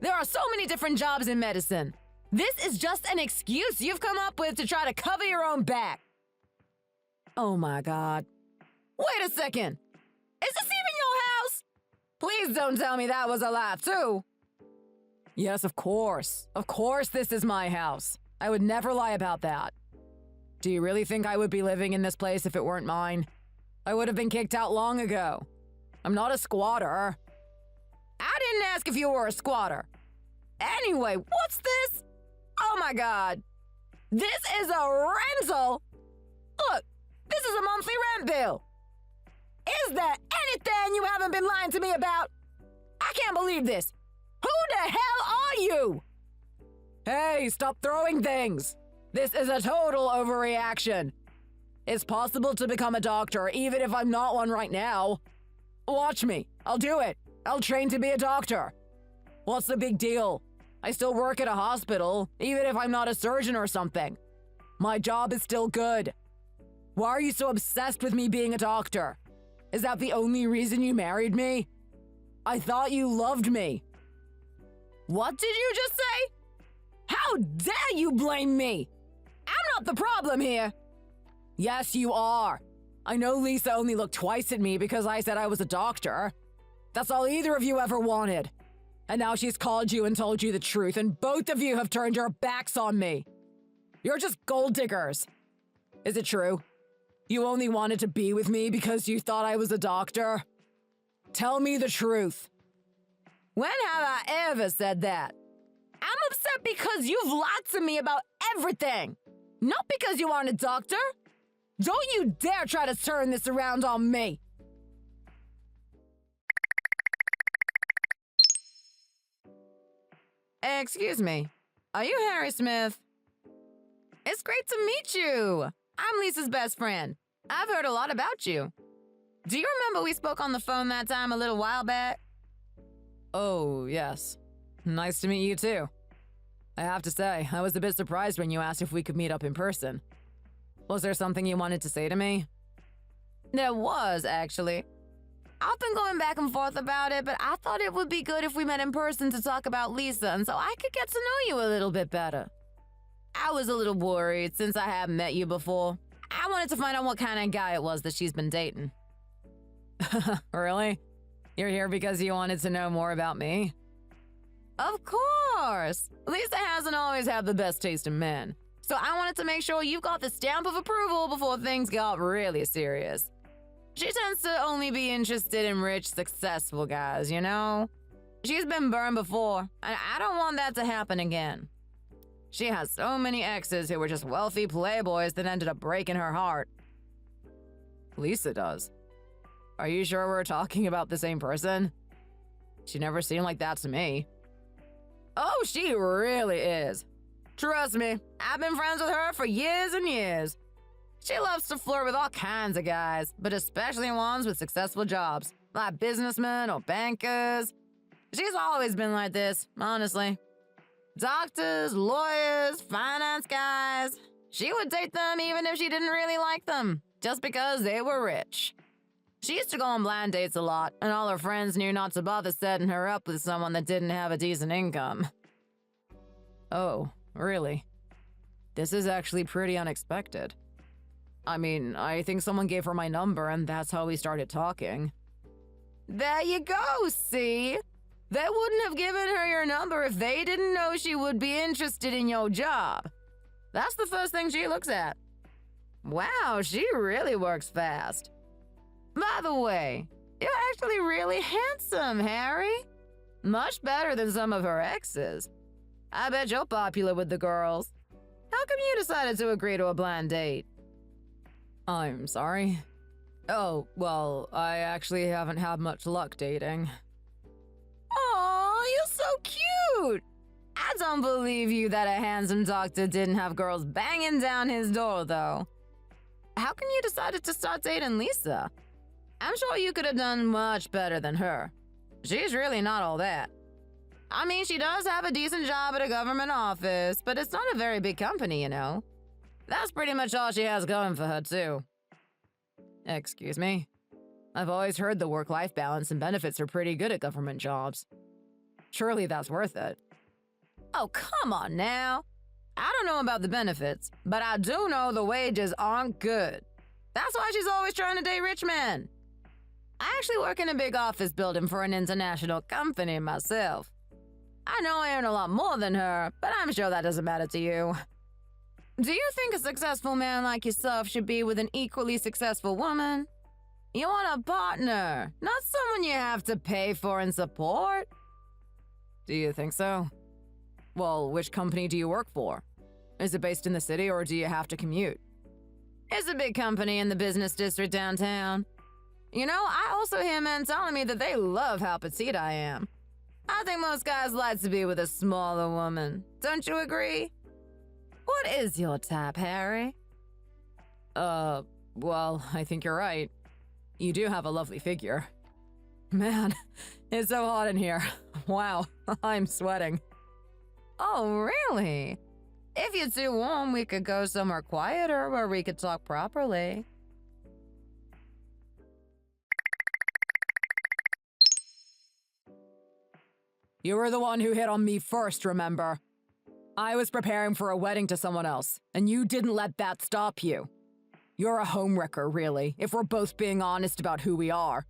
There are so many different jobs in medicine. This is just an excuse you've come up with to try to cover your own back. Oh my God. Wait a second. Is this even your house? Please don't tell me that was a lie too. Yes, of course. Of course this is my house. I would never lie about that. Do you really think I would be living in this place if it weren't mine? I would have been kicked out long ago. I'm not a squatter. I didn't ask if you were a squatter. Anyway, what's this? Oh my God. This is a rental? Look, this is a monthly rent bill. Is there anything you haven't been lying to me about? I can't believe this. Who the hell are you? Hey, stop throwing things. This is a total overreaction. It's possible to become a doctor even if I'm not one right now. Watch me. I'll do it. I'll train to be a doctor. What's the big deal? I still work at a hospital, even if I'm not a surgeon or something. My job is still good. Why are you so obsessed with me being a doctor? Is that the only reason you married me? I thought you loved me. What did you just say? How dare you blame me? I'm not the problem here. Yes, you are. I know Lisa only looked twice at me because I said I was a doctor. That's all either of you ever wanted. And now she's called you and told you the truth, and both of you have turned your backs on me. You're just gold diggers. Is it true? You only wanted to be with me because you thought I was a doctor? Tell me the truth. When have I ever said that? I'm upset because you've lied to me about everything. Not because you aren't a doctor. Don't you dare try to turn this around on me. Excuse me. Are you Harry Smith? It's great to meet you. I'm Lisa's best friend. I've heard a lot about you. Do you remember we spoke on the phone that time a little while back? Oh, yes. Nice to meet you too. I have to say, I was a bit surprised when you asked if we could meet up in person. Was there something you wanted to say to me? There was, actually. I've been going back and forth about it, but I thought it would be good if we met in person to talk about Lisa, and so I could get to know you a little bit better. I was a little worried since I hadn't met you before. I wanted to find out what kind of guy it was that she's been dating. Really? You're here because you wanted to know more about me? Of course! Lisa hasn't always had the best taste in men, so I wanted to make sure you've got the stamp of approval before things got really serious. She tends to only be interested in rich, successful guys, you know? She's been burned before, and I don't want that to happen again. She has so many exes who were just wealthy playboys that ended up breaking her heart. Lisa does. Are you sure we're talking about the same person? She never seemed like that to me. Oh, she really is. Trust me, I've been friends with her for years and years. She loves to flirt with all kinds of guys, but especially ones with successful jobs, like businessmen or bankers. She's always been like this, honestly. Doctors, lawyers, finance guys. She would date them even if she didn't really like them, just because they were rich. She used to go on blind dates a lot, and all her friends knew not to bother setting her up with someone that didn't have a decent income. Oh, really? This is actually pretty unexpected. I mean, I think someone gave her my number, and that's how we started talking. There you go, see? They wouldn't have given her your number if they didn't know she would be interested in your job. That's the first thing she looks at. Wow, she really works fast. By the way, you're actually really handsome, Harry. Much better than some of her exes. I bet you're popular with the girls. How come you decided to agree to a blind date? I'm sorry. Oh, well, I actually haven't had much luck dating. Aw, you're so cute! I don't believe you that a handsome doctor didn't have girls banging down his door, though. How come you decided to start dating Lisa? I'm sure you could have done much better than her. She's really not all that. I mean, she does have a decent job at a government office, but it's not a very big company, you know. That's pretty much all she has going for her, too. Excuse me? I've always heard the work-life balance and benefits are pretty good at government jobs. Surely that's worth it. Oh, come on now. I don't know about the benefits, but I do know the wages aren't good. That's why she's always trying to date rich men. I actually work in a big office building for an international company myself. I know I earn a lot more than her, but I'm sure that doesn't matter to you. Do you think a successful man like yourself should be with an equally successful woman? You want a partner, not someone you have to pay for and support. Do you think so? Well, which company do you work for? Is it based in the city or do you have to commute? It's a big company in the business district downtown. You know, I also hear men telling me that they love how petite I am. I think most guys like to be with a smaller woman. Don't you agree? What is your type, Harry? Well, I think you're right. You do have a lovely figure. Man, it's so hot in here. Wow, I'm sweating. Oh, really? If you're too warm, we could go somewhere quieter where we could talk properly. You were the one who hit on me first, remember? I was preparing for a wedding to someone else, and you didn't let that stop you. You're a homewrecker, really, if we're both being honest about who we are.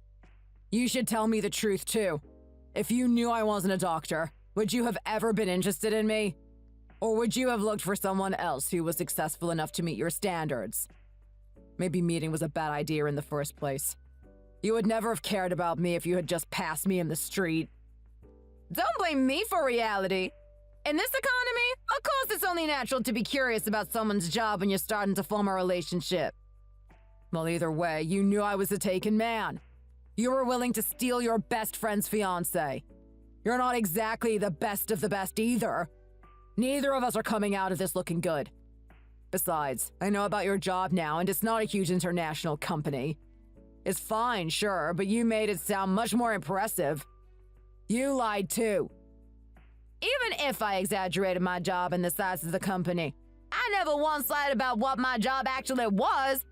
You should tell me the truth, too. If you knew I wasn't a doctor, would you have ever been interested in me? Or would you have looked for someone else who was successful enough to meet your standards? Maybe meeting was a bad idea in the first place. You would never have cared about me if you had just passed me in the street. Don't blame me for reality. In this economy, of course it's only natural to be curious about someone's job when you're starting to form a relationship. Well, either way, you knew I was a taken man. You were willing to steal your best friend's fiancé. You're not exactly the best of the best either. Neither of us are coming out of this looking good. Besides, I know about your job now, and it's not a huge international company. It's fine, sure, but you made it sound much more impressive. You lied too. Even if I exaggerated my job and the size of the company, I never once lied about what my job actually was.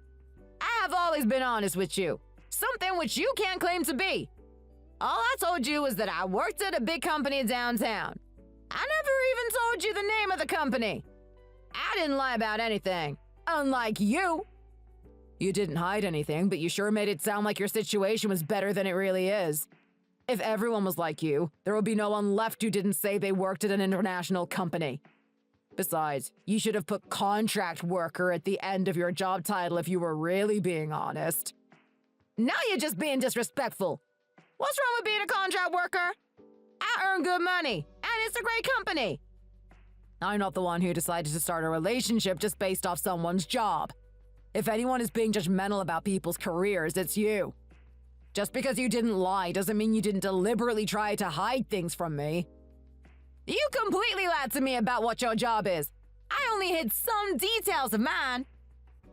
I have always been honest with you, something which you can't claim to be. All I told you was that I worked at a big company downtown. I never even told you the name of the company. I didn't lie about anything, unlike you. You didn't hide anything, but you sure made it sound like your situation was better than it really is. If everyone was like you, there would be no one left who didn't say they worked at an international company. Besides, you should have put contract worker at the end of your job title if you were really being honest. Now you're just being disrespectful. What's wrong with being a contract worker? I earn good money, and it's a great company. I'm not the one who decided to start a relationship just based off someone's job. If anyone is being judgmental about people's careers, it's you. Just because you didn't lie doesn't mean you didn't deliberately try to hide things from me. You completely lied to me about what your job is. I only hid some details of mine.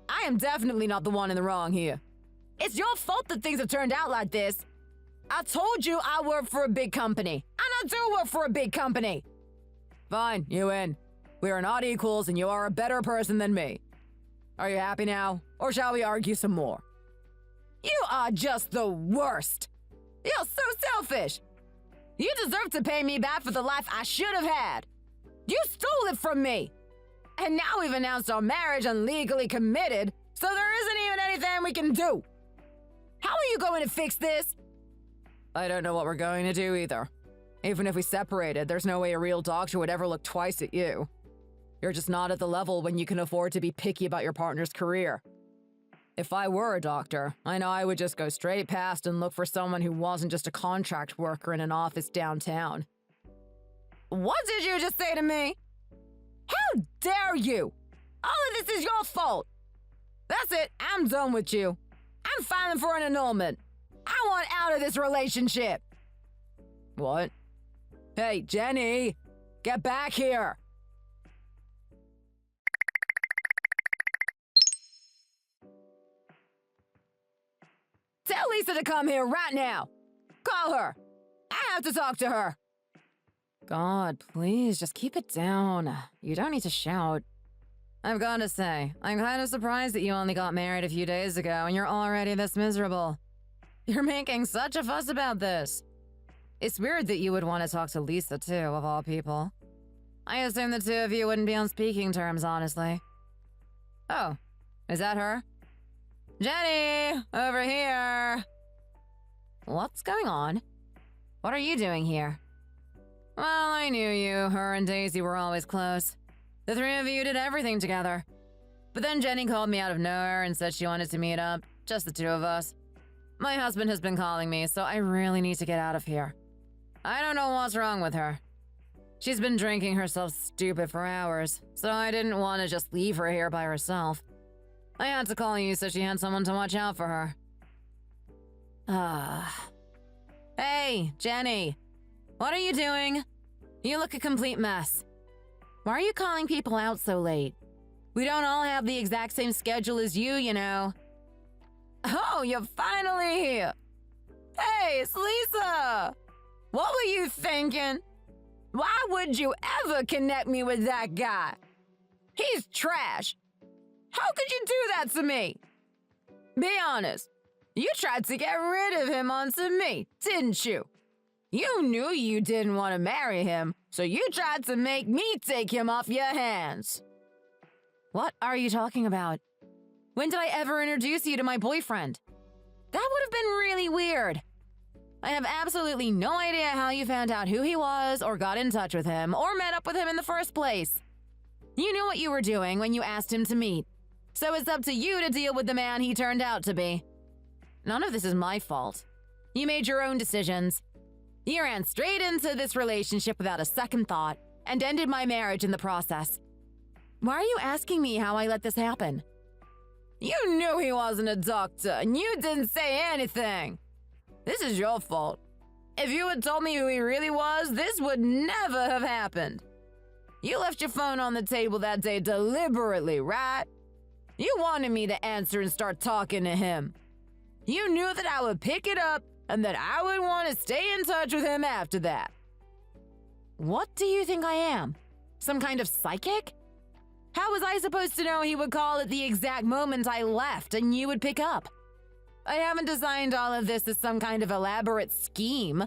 I am definitely not the one in the wrong here. It's your fault that things have turned out like this. I told you I work for a big company, and I do work for a big company. Fine, you win. We are not equals, and you are a better person than me. Are you happy now, or shall we argue some more? You are just the worst. You're so selfish. You deserve to pay me back for the life I should have had. You stole it from me. And now we've announced our marriage and legally committed, so there isn't even anything we can do. How are you going to fix this? I don't know what we're going to do either. Even if we separated, there's no way a real doctor would ever look twice at you. You're just not at the level when you can afford to be picky about your partner's career. If I were a doctor, I know I would just go straight past and look for someone who wasn't just a contract worker in an office downtown. What did you just say to me? How dare you? All of this is your fault. That's it, I'm done with you. I'm filing for an annulment. I want out of this relationship. What? Hey, Jenny, get back here. Tell Lisa to come here right now. Call her. I have to talk to her. God, please, just keep it down. You don't need to shout. I've got to say, I'm kind of surprised that you only got married a few days ago and you're already this miserable. You're making such a fuss about this. It's weird that you would want to talk to Lisa, too, of all people. I assume the two of you wouldn't be on speaking terms, honestly. Oh, is that her? Jenny, over here. What's going on? What are you doing here? Well, I knew you. Her and Daisy were always close. The three of you did everything together. But then Jenny called me out of nowhere and said she wanted to meet up, just the two of us. My husband has been calling me, so I really need to get out of here. I don't know what's wrong with her. She's been drinking herself stupid for hours, so I didn't want to just leave her here by herself. I had to call you so she had someone to watch out for her. Hey, Jenny. What are you doing? You look a complete mess. Why are you calling people out so late? We don't all have the exact same schedule as you know. Oh, you're finally here. Hey, it's Lisa! What were you thinking? Why would you ever connect me with that guy? He's trash. How could you do that to me? Be honest. You tried to get rid of him onto me, didn't you? You knew you didn't want to marry him, so you tried to make me take him off your hands. What are you talking about? When did I ever introduce you to my boyfriend? That would have been really weird. I have absolutely no idea how you found out who he was or got in touch with him or met up with him in the first place. You knew what you were doing when you asked him to meet, so it's up to you to deal with the man he turned out to be. None of this is my fault. You made your own decisions. You ran straight into this relationship without a second thought and ended my marriage in the process. Why are you asking me how I let this happen? You knew he wasn't a doctor and you didn't say anything. This is your fault. If you had told me who he really was, this would never have happened. You left your phone on the table that day deliberately, right? You wanted me to answer and start talking to him. You knew that I would pick it up and that I would want to stay in touch with him after that. What do you think I am? Some kind of psychic? How was I supposed to know he would call at the exact moment I left and you would pick up? I haven't designed all of this as some kind of elaborate scheme.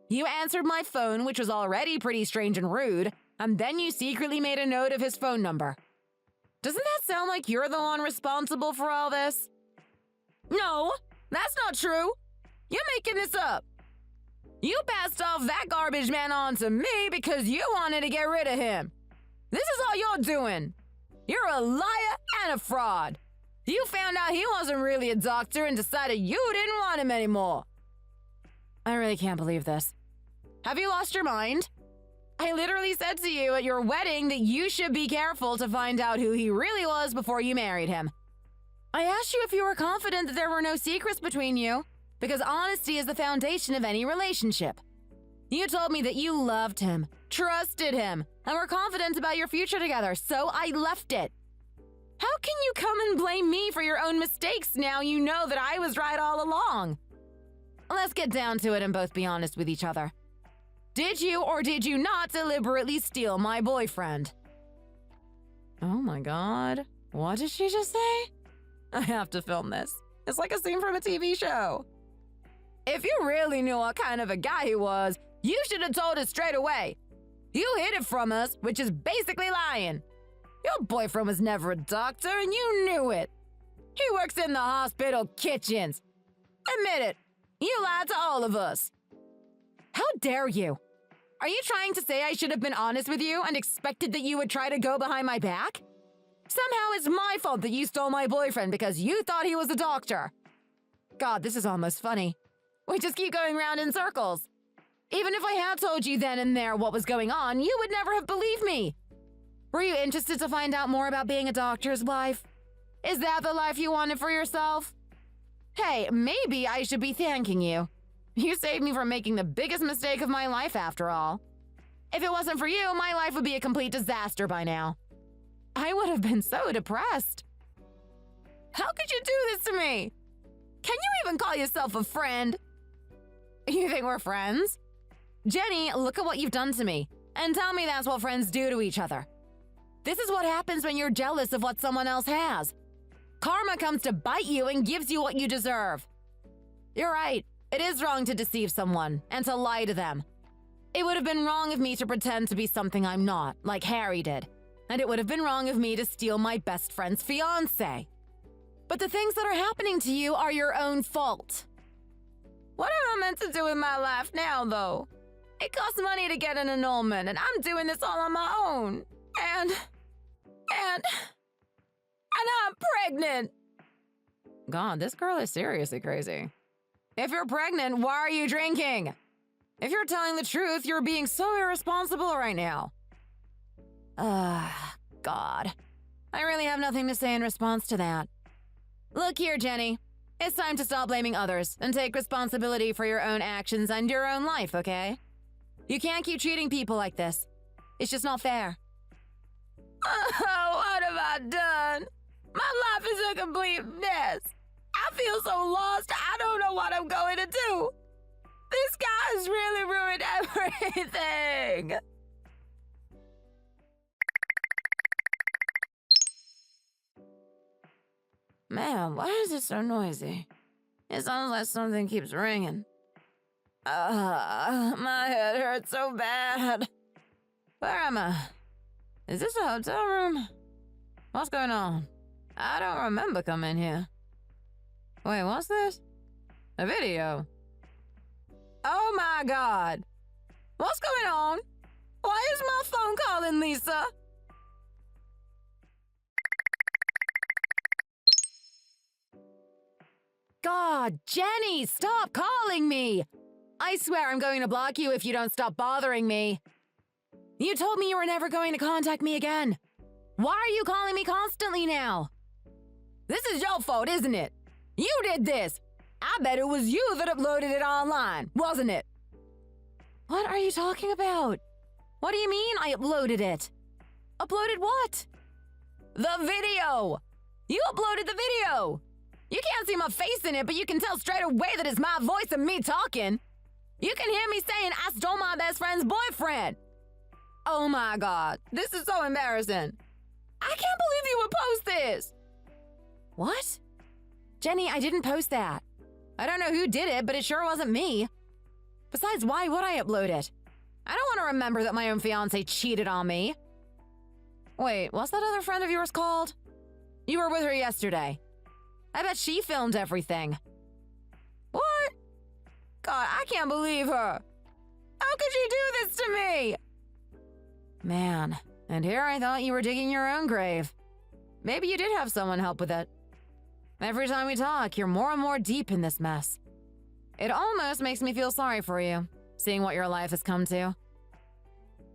You answered my phone, which was already pretty strange and rude, and then you secretly made a note of his phone number. Doesn't that sound like you're the one responsible for all this? No, that's not true. You're making this up. You passed off that garbage man on to me because you wanted to get rid of him. This is all you're doing. You're a liar and a fraud. You found out he wasn't really a doctor and decided you didn't want him anymore. I really can't believe this. Have you lost your mind? I literally said to you at your wedding that you should be careful to find out who he really was before you married him. I asked you if you were confident that there were no secrets between you, because honesty is the foundation of any relationship. You told me that you loved him, trusted him, and were confident about your future together, so I left it. How can you come and blame me for your own mistakes now you know that I was right all along? Let's get down to it and both be honest with each other. Did you or did you not deliberately steal my boyfriend? Oh my god. What did she just say? I have to film this. It's like a scene from a TV show. If you really knew what kind of a guy he was, you should have told us straight away. You hid it from us, which is basically lying. Your boyfriend was never a doctor and you knew it. He works in the hospital kitchens. Admit it, you lied to all of us. How dare you? Are you trying to say I should have been honest with you and expected that you would try to go behind my back? Somehow it's my fault that you stole my boyfriend because you thought he was a doctor. God, this is almost funny. We just keep going round in circles. Even if I had told you then and there what was going on, you would never have believed me. Were you interested to find out more about being a doctor's wife? Is that the life you wanted for yourself? Hey, maybe I should be thanking you. You saved me from making the biggest mistake of my life after all. If it wasn't for you, my life would be a complete disaster by now. I would have been so depressed. How could you do this to me? Can you even call yourself a friend? You think we're friends? Jenny, look at what you've done to me, and tell me that's what friends do to each other. This is what happens when you're jealous of what someone else has. Karma comes to bite you and gives you what you deserve. You're right. It is wrong to deceive someone and to lie to them. It would have been wrong of me to pretend to be something I'm not, like Harry did. And it would have been wrong of me to steal my best friend's fiancé. But the things that are happening to you are your own fault. What am I meant to do with my life now, though? It costs money to get an annulment, and I'm doing this all on my own. And I'm pregnant. God, this girl is seriously crazy. If you're pregnant, why are you drinking? If you're telling the truth, you're being so irresponsible right now. God. I really have nothing to say in response to that. Look here, Jenny. It's time to stop blaming others and take responsibility for your own actions and your own life, okay? You can't keep treating people like this. It's just not fair. Oh, what have I done? My life is a complete mess. I feel so lost, I don't know what I'm going to do. This guy's really ruined everything! Man, why is it so noisy? It sounds like something keeps ringing. My head hurts so bad. Where am I? Is this a hotel room? What's going on? I don't remember coming here. Wait, what's this? A video. Oh my god! What's going on? Why is my phone calling Lisa? God, Jenny, stop calling me! I swear I'm going to block you if you don't stop bothering me. You told me you were never going to contact me again. Why are you calling me constantly now? This is your fault, isn't it? You did this. I bet it was you that uploaded it online, wasn't it? What are you talking about? What do you mean I uploaded it? Uploaded what? The video! You uploaded the video! You can't see my face in it, but you can tell straight away that it's my voice and me talking. You can hear me saying I stole my best friend's boyfriend. Oh my god, this is so embarrassing. I can't believe you would post this. What? Jenny, I didn't post that. I don't know who did it, but it sure wasn't me. Besides, why would I upload it? I don't want to remember that my own fiancé cheated on me. Wait, what's that other friend of yours called? You were with her yesterday. I bet she filmed everything. What? God, I can't believe her. How could she do this to me? Man, and here I thought you were digging your own grave. Maybe you did have someone help with it. Every time we talk, you're more and more deep in this mess. It almost makes me feel sorry for you, seeing what your life has come to.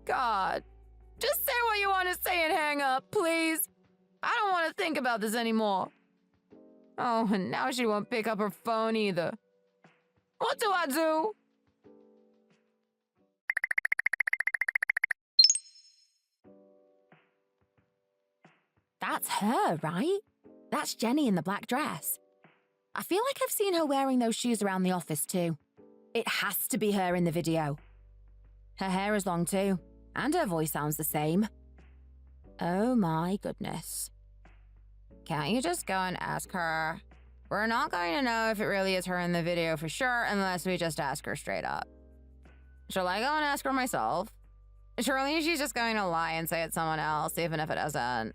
God, just say what you want to say and hang up, please. I don't want to think about this anymore. Oh, and now she won't pick up her phone either. What do I do? That's her, right? That's Jenny in the black dress. I feel like I've seen her wearing those shoes around the office too. It has to be her in the video. Her hair is long too, and her voice sounds the same. Oh my goodness. Can't you just go and ask her? We're not going to know if it really is her in the video for sure unless we just ask her straight up. Shall I go and ask her myself? Surely she's just going to lie and say it's someone else, even if it isn't.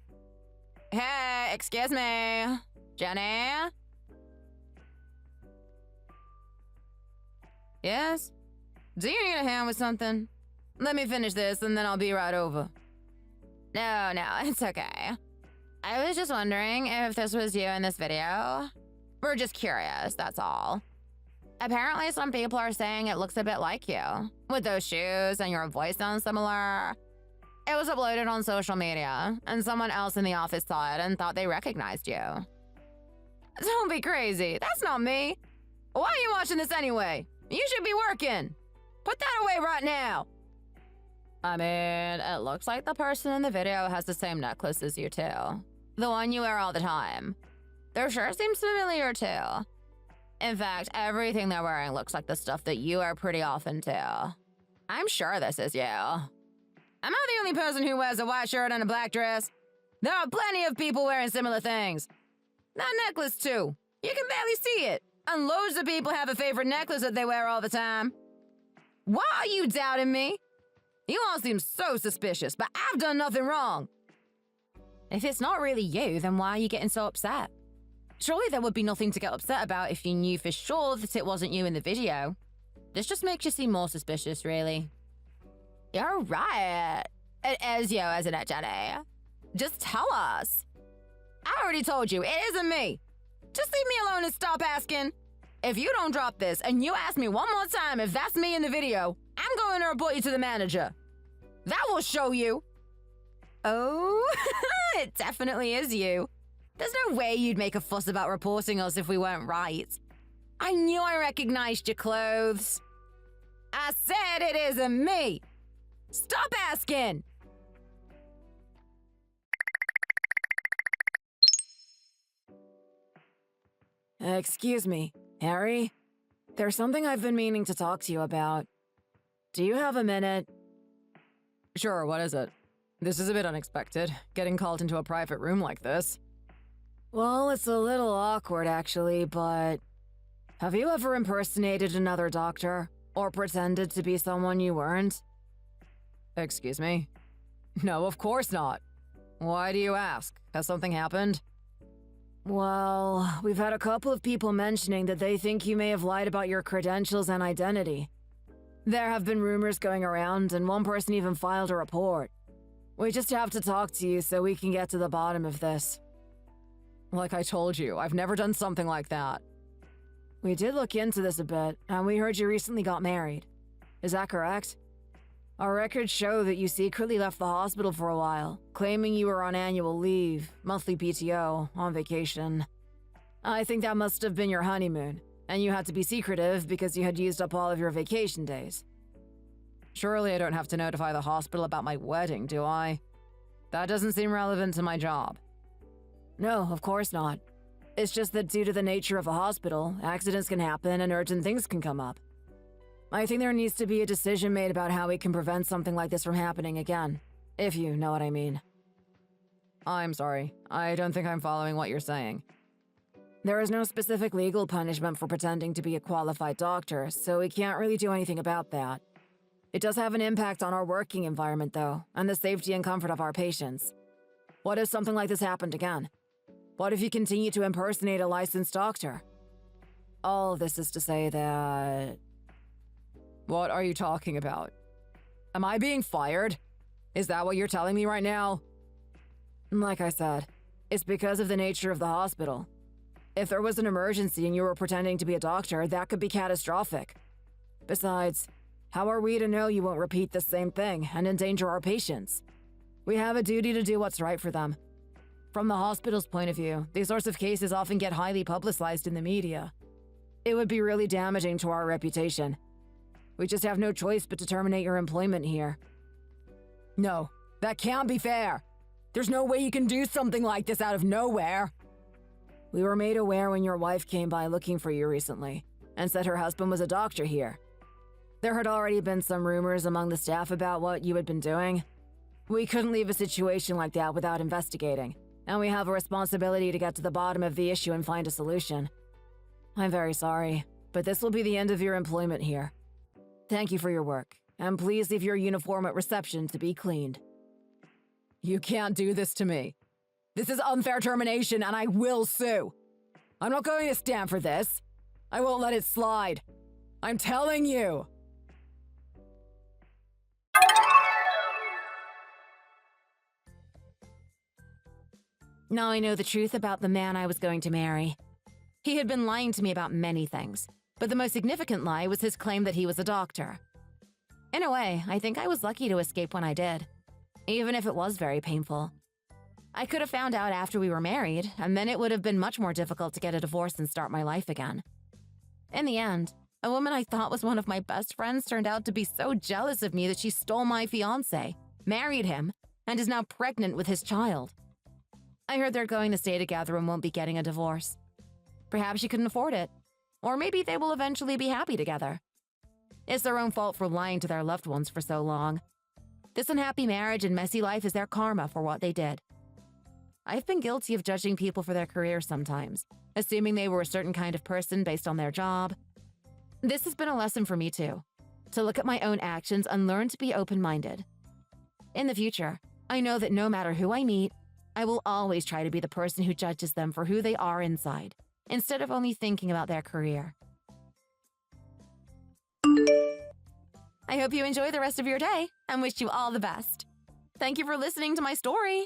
Hey, excuse me. Jenny? Yes? Do you need a hand with something? Let me finish this and then I'll be right over. No, it's okay. I was just wondering if this was you in this video. We're just curious, that's all. Apparently some people are saying it looks a bit like you, with those shoes and your voice sounds similar. It was uploaded on social media, and someone else in the office saw it and thought they recognized you. Don't be crazy, that's not me. Why are you watching this anyway? You should be working. Put that away right now. I mean, it looks like the person in the video has the same necklace as you too. The one you wear all the time. There sure seems familiar too. In fact, everything they're wearing looks like the stuff that you wear pretty often too. I'm sure this is you. Am I the only person who wears a white shirt and a black dress? There are plenty of people wearing similar things. That necklace too. You can barely see it. And loads of people have a favorite necklace that they wear all the time. Why are you doubting me? You all seem so suspicious, but I've done nothing wrong. If it's not really you, then why are you getting so upset? Surely there would be nothing to get upset about if you knew for sure that it wasn't you in the video. This just makes you seem more suspicious, really. You're right. It is you, isn't it, Jenny? Just tell us. I already told you, it isn't me. Just leave me alone and stop asking. If you don't drop this and you ask me one more time if that's me in the video, I'm going to report you to the manager. That will show you. Oh, it definitely is you. There's no way you'd make a fuss about reporting us if we weren't right. I knew I recognized your clothes. I said it isn't me. Stop asking. Excuse me, Harry? There's something I've been meaning to talk to you about. Do you have a minute? Sure, what is it? This is a bit unexpected, getting called into a private room like this. Well, it's a little awkward actually, but have you ever impersonated another doctor? Or pretended to be someone you weren't? Excuse me? No, of course not. Why do you ask? Has something happened? Well, we've had a couple of people mentioning that they think you may have lied about your credentials and identity. There have been rumors going around, and one person even filed a report. We just have to talk to you so we can get to the bottom of this. Like I told you, I've never done something like that. We did look into this a bit, and we heard you recently got married. Is that correct? Our records show that you secretly left the hospital for a while, claiming you were on annual leave, monthly PTO, on vacation. I think that must have been your honeymoon, and you had to be secretive because you had used up all of your vacation days. Surely I don't have to notify the hospital about my wedding, do I? That doesn't seem relevant to my job. No, of course not. It's just that due to the nature of a hospital, accidents can happen and urgent things can come up. I think there needs to be a decision made about how we can prevent something like this from happening again, if you know what I mean. I'm sorry. I don't think I'm following what you're saying. There is no specific legal punishment for pretending to be a qualified doctor, so we can't really do anything about that. It does have an impact on our working environment, though, and the safety and comfort of our patients. What if something like this happened again? What if you continue to impersonate a licensed doctor? All of this is to say that... What are you talking about? Am I being fired? Is that what you're telling me right now? Like I said, it's because of the nature of the hospital. If there was an emergency and you were pretending to be a doctor, that could be catastrophic. Besides, how are we to know you won't repeat the same thing and endanger our patients? We have a duty to do what's right for them. From the hospital's point of view, these sorts of cases often get highly publicized in the media. It would be really damaging to our reputation. We just have no choice but to terminate your employment here. No, that can't be fair. There's no way you can do something like this out of nowhere. We were made aware when your wife came by looking for you recently and said her husband was a doctor here. There had already been some rumors among the staff about what you had been doing. We couldn't leave a situation like that without investigating, and we have a responsibility to get to the bottom of the issue and find a solution. I'm very sorry, but this will be the end of your employment here. Thank you for your work, and please leave your uniform at reception to be cleaned. You can't do this to me. This is unfair termination, and I will sue. I'm not going to stand for this. I won't let it slide. I'm telling you. Now I know the truth about the man I was going to marry. He had been lying to me about many things, but the most significant lie was his claim that he was a doctor. In a way, I think I was lucky to escape when I did, even if it was very painful. I could have found out after we were married, and then it would have been much more difficult to get a divorce and start my life again. In the end, a woman I thought was one of my best friends turned out to be so jealous of me that she stole my fiancé, married him, and is now pregnant with his child. I heard they're going to stay together and won't be getting a divorce. Perhaps she couldn't afford it. Or maybe they will eventually be happy together. It's their own fault for lying to their loved ones for so long. This unhappy marriage and messy life is their karma for what they did. I've been guilty of judging people for their careers sometimes, assuming they were a certain kind of person based on their job. This has been a lesson for me too, to look at my own actions and learn to be open-minded. In the future, I know that no matter who I meet, I will always try to be the person who judges them for who they are inside, instead of only thinking about their career. I hope you enjoy the rest of your day and wish you all the best. Thank you for listening to my story.